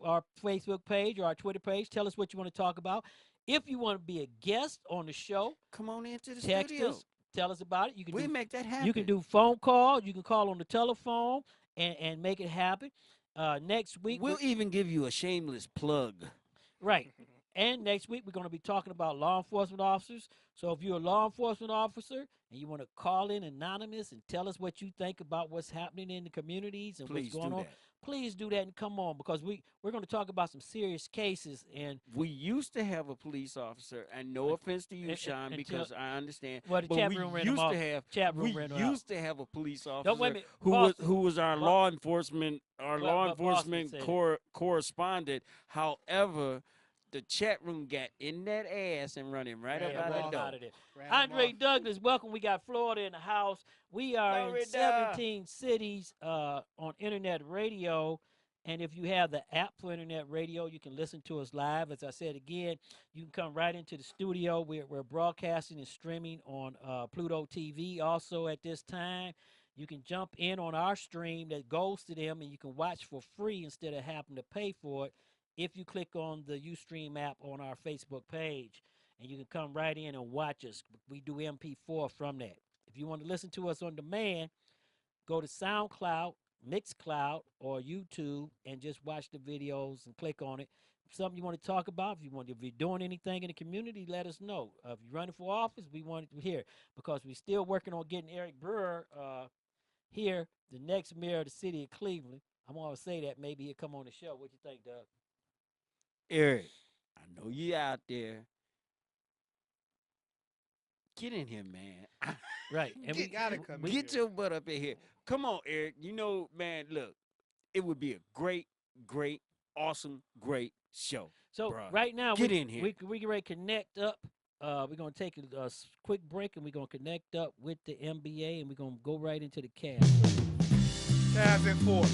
Facebook page or our Twitter page. Tell us what you want to talk about. If you want to be a guest on the show, come on into the text studio. us. Tell us about it. You can make that happen. You can do phone call. You can call on the telephone and make it happen. Next week we'll even give you a shameless plug. Right. And next week we're going to be talking about law enforcement officers. So if you're a law enforcement officer and you want to call in anonymous and tell us what you think about what's happening in the communities and what's going on, please do that and come on, because we're going to talk about some serious cases. And we used to have a police officer, and no offense to you, Sean, because I understand. Well, the chat room ran them off. We used to have a police officer wait a minute, who was our law enforcement correspondent. However, the chat room got in that ass and running right up out of there. Andre Douglas, welcome. We got Florida in the house. We are in 17 cities on internet radio. And if you have the app for internet radio, you can listen to us live. As I said again, you can come right into the studio. We're broadcasting and streaming on Pluto TV also at this time. You can jump in on our stream that goes to them, and you can watch for free instead of having to pay for it if you click on the Ustream app on our Facebook page. And you can come right in and watch us. We do MP4 from that. If you want to listen to us on demand, go to SoundCloud, Mixcloud, or YouTube and just watch the videos and click on it. If something you want to talk about, if you're doing anything in the community, let us know. If you're running for office, we want to hear, because we're still working on getting Eric Brewer here, the next mayor of the city of Cleveland. I'm going to say that. Maybe he'll come on the show. What you think, Doug? Eric, I know you out there. Get in here, man. Right. And we gotta come in. Get your butt up in here. Come on, Eric. You know, man, look, it would be a great, awesome, great show. So Bruh, right now, get in here. we get ready to connect up. We're gonna take a quick break, and we're gonna connect up with the NBA, and we're gonna go right into the Cavs. Cavs in 4.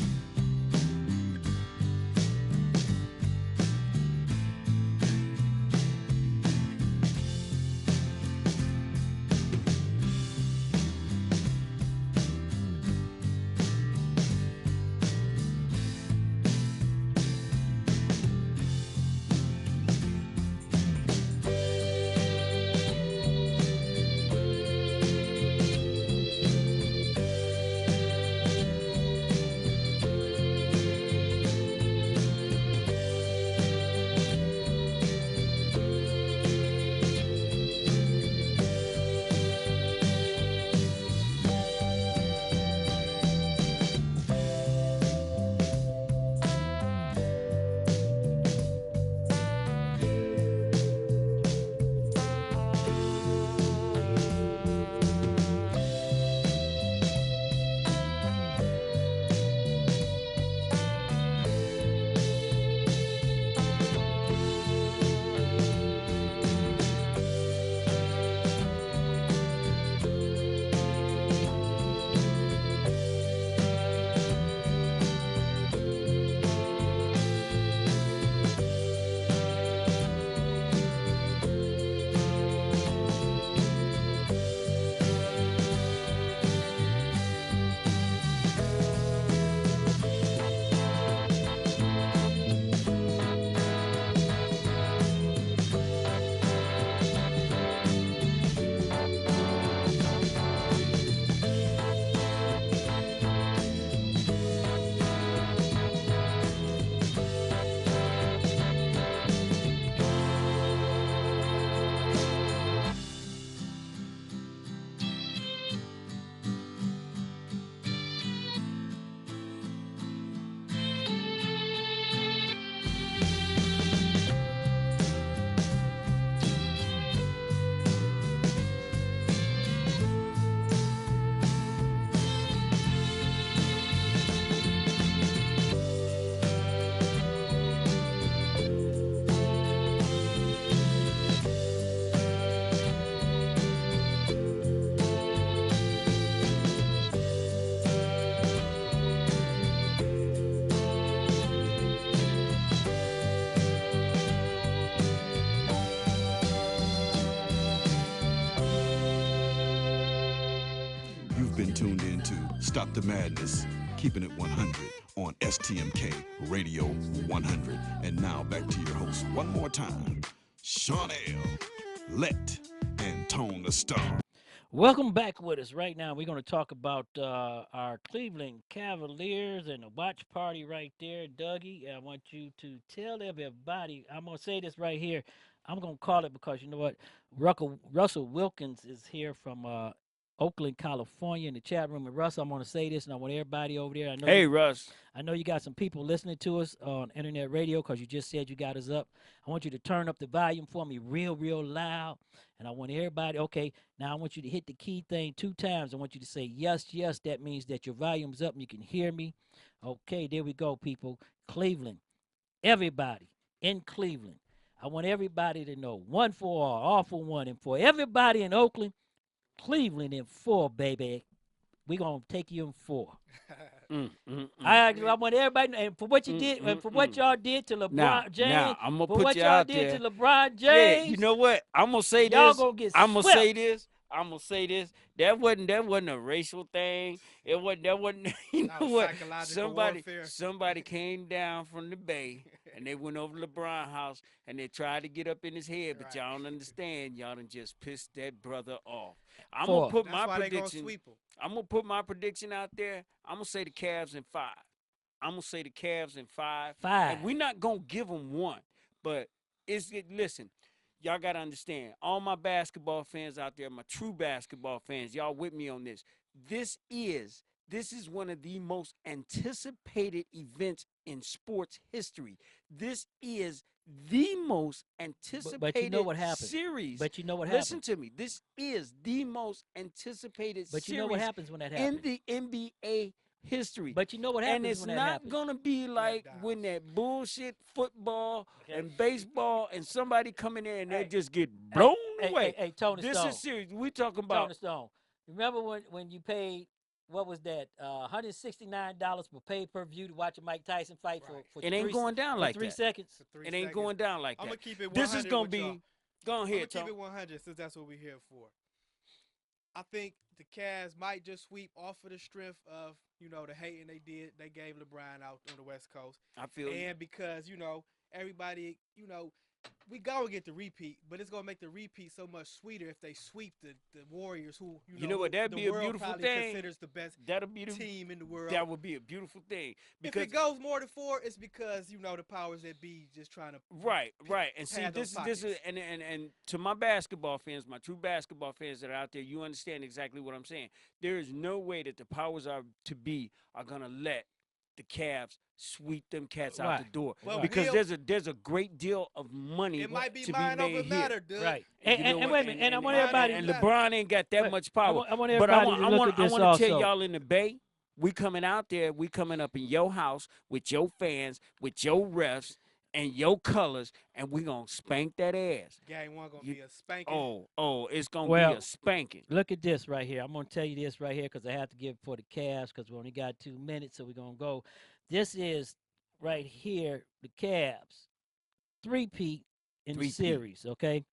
You've been tuned in to Stop the Madness, keeping it 100 on STMK Radio 100. And now back to your host one more time, Sean L., Let, and Tone the Stone. Welcome back with us. Right now, we're going to talk about our Cleveland Cavaliers and the watch party right there. Dougie, I want you to tell everybody, I'm going to say this right here. I'm going to call it because you know what? Russell Wilkins is here from Oakland, California in the chat room. And Russ, I'm going to say this, and I want everybody over there. Russ. I know you got some people listening to us on internet radio because you just said you got us up. I want you to turn up the volume for me real, real loud. And I want everybody, okay, now I want you to hit the key thing 2 times. I want you to say, yes, yes. That means that your volume's up and you can hear me. Okay, there we go, people. Cleveland, everybody in Cleveland. I want everybody to know, 1 for all for one. And for everybody in Oakland, Cleveland in 4, baby. We're going to take you in 4. I want everybody, and for what you did, and for what y'all did to LeBron James, now, I'm gonna for put what you y'all out did there. to LeBron James. Yeah, you know what? I'm gonna say y'all this. Gonna get I'm gonna swept. say this. I'm gonna say this. That wasn't a racial thing. It wasn't. That wasn't. You know what? Somebody came down from the Bay and they went over to LeBron's house and they tried to get up in his head, but y'all don't understand. Y'all done just pissed that brother off. I'm gonna put my prediction. I'm gonna put my prediction out there. I'm gonna say the Cavs in 5. I'm gonna say the Cavs in 5. And we're not gonna give them 1, but listen. Y'all got to understand, all my basketball fans out there, my true basketball fans, y'all with me on this. This is one of the most anticipated events in sports history. This is the most anticipated but you know what happened. series. But you know what Listen happened. to me. This is the most anticipated But series you know what happens when that happens. in the NBA history. But you know what happens and it's when that not happens? gonna be like when that bullshit football and baseball and somebody come in there and they just get blown away. Hey, Tony this Stone. is serious. We talking about Tony Stone. Remember when you paid, what was that, $169 for pay-per-view to watch a Mike Tyson fight for it ain't going down like 3 that. seconds? It ain't going down like that. I'm gonna keep it 100 This is gonna with be. y'all. Go ahead, I'm Tom. gonna keep it 100 since that's what we're here for. I think the Cavs might just sweep off of the strength of, the hating they did. They gave LeBron out on the West Coast. I feel and because, everybody, we gonna get the repeat, but it's gonna make the repeat so much sweeter if they sweep the Warriors, who you know what, that'd the be a world beautiful probably thing. considers the best team in the world. That would be a beautiful thing. If Because it goes more than 4, it's because the powers that be just trying to right. And see, pad this those is and to my basketball fans, my true basketball fans that are out there, you understand exactly what I'm saying. There is no way that the powers are gonna let the Cavs sweep them cats out the door, because there's a great deal of money It might be to mind be over made matter, here. dude. Right. You know And what? wait a minute, and I want everybody and to LeBron ain't got that much power. I want But I everybody to look at this want to tell also. y'all in the Bay, we coming out there, we coming up in your house with your fans, with your refs, and your colors, and we gonna spank that ass. Game 1 gonna be a spanking. Oh, it's gonna Well, be a spanking. Look at this right here. I'm going to tell you this right here because I have to give for the Cavs because we only got 2 minutes, so we're going to go. This is right here, the Cavs. 3-peat in the series, okay?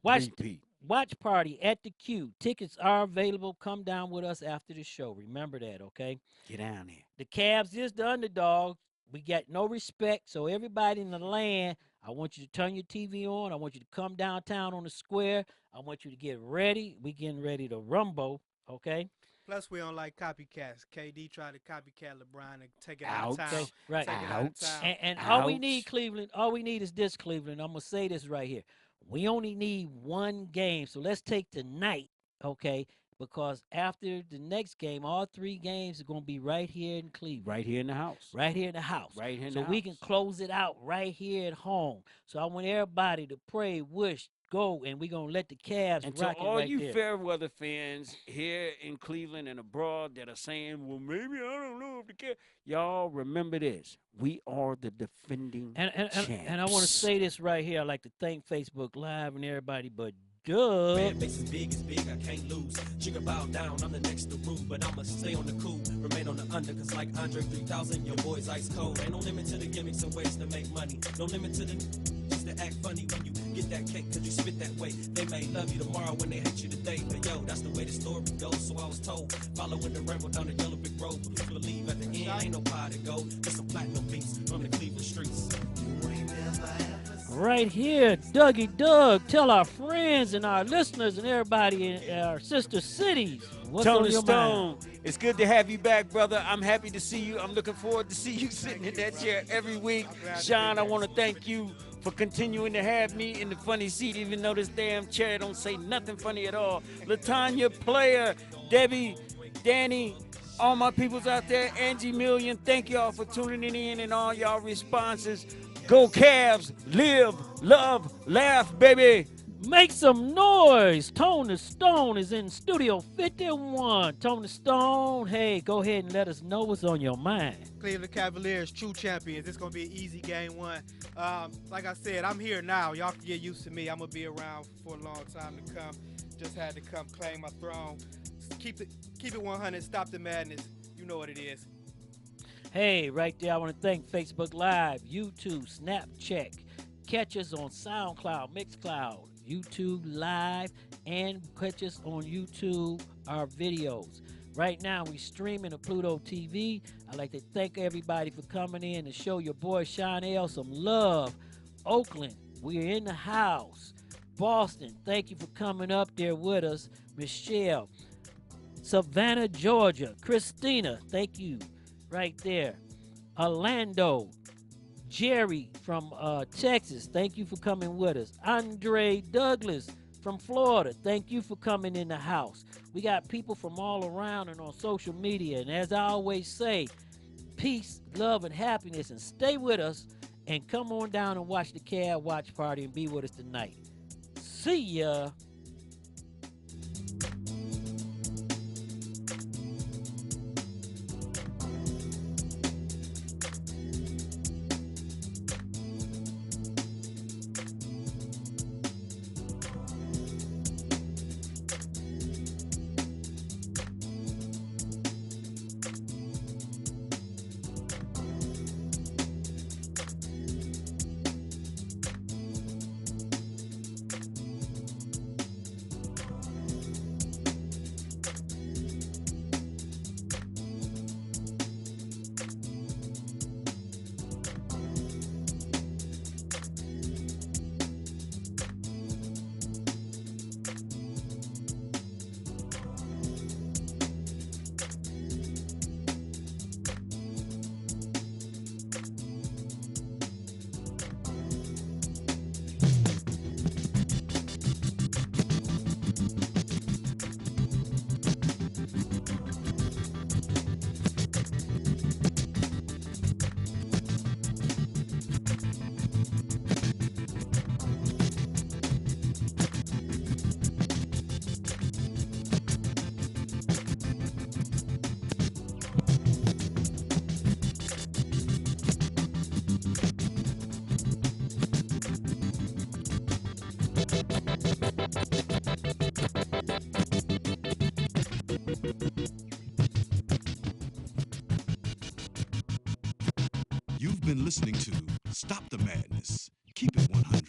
Watch party at the Q. Tickets are available. Come down with us after the show. Remember that, okay? Get down here. The Cavs is the underdog. We got no respect, so everybody in the land, I want you to turn your TV on. I want you to come downtown on the square. I want you to get ready. We getting ready to rumble, okay? Plus, we don't like copycats. KD tried to copycat LeBron and take it out of Ouch. town. Okay, right. Take it out of town. And all we need, Cleveland, all we need is this, Cleveland. I'm going to say this right here. We only need 1 game, so let's take tonight, okay? Because after the next game, all 3 games are going to be right here in Cleveland. Right here in the house. Right here in the house. Right here in so the we house. can close it out right here at home. So I want everybody to pray, wish, go, and we're going to let the Cavs And to rock it all right you there. Fairweather fans here in Cleveland and abroad that are saying, well, maybe I don't know if the Cavs. Y'all remember this. We are the defending champs. And I want to say this right here. I'd like to thank Facebook Live and everybody, but Doug. Man, base is big, I can't lose. Jigga bow down, I'm the next to rule, but I'ma stay on the cool, remain on the under, cause like Andre 3000, your boy's ice cold. Ain't no limit to the gimmicks and ways to make money. No limit to the just to act funny when you get that cake, cause you spit that way. They may love you tomorrow when they hate you today, but yo, that's the way the story goes, so I was told. Following the ramble down the yellow brick road, but people leave at the end, ain't no pie to go. Just some platinum beats from the Cleveland streets. Right here, Dougie Doug. Tell our friends and our listeners and everybody in our sister cities what's on Tony your Stone, mind. it's good to have you back, brother. I'm happy to see you. I'm looking forward to see you sitting in that chair every week. Sean, I want to thank you for continuing to have me in the funny seat, even though this damn chair don't say nothing funny at all. Latanya Player, Debbie, Danny, all my peoples out there, Angie Million, thank y'all for tuning in and all y'all responses. Go Cavs, live, love, laugh, baby. Make some noise. Tony Stone is in Studio 51. Tony Stone, hey, go ahead and let us know what's on your mind. Cleveland Cavaliers, true champions. It's going to be an easy game 1. Like I said, I'm here now. Y'all can get used to me. I'm going to be around for a long time to come. Just had to come claim my throne. Keep it 100. Stop the madness. You know what it is. Hey, right there, I want to thank Facebook Live, YouTube, Snapchat. Catch us on SoundCloud, Mixcloud, YouTube Live, and catch us on YouTube, our videos. Right now, we streaming to Pluto TV. I'd like to thank everybody for coming in and show your boy Sean L some love. Oakland, we're in the house. Boston, thank you for coming up there with us. Michelle, Savannah, Georgia. Christina, thank you. Right there. Orlando, Jerry from Texas, thank you for coming with us. Andre Douglas from Florida, thank you for coming in the house. We got people from all around and on social media, and as I always say, peace, love, and happiness, and stay with us, and come on down and watch the Cav Watch Party and be with us tonight. See ya. You've been listening to Stop the Madness. Keep it 100.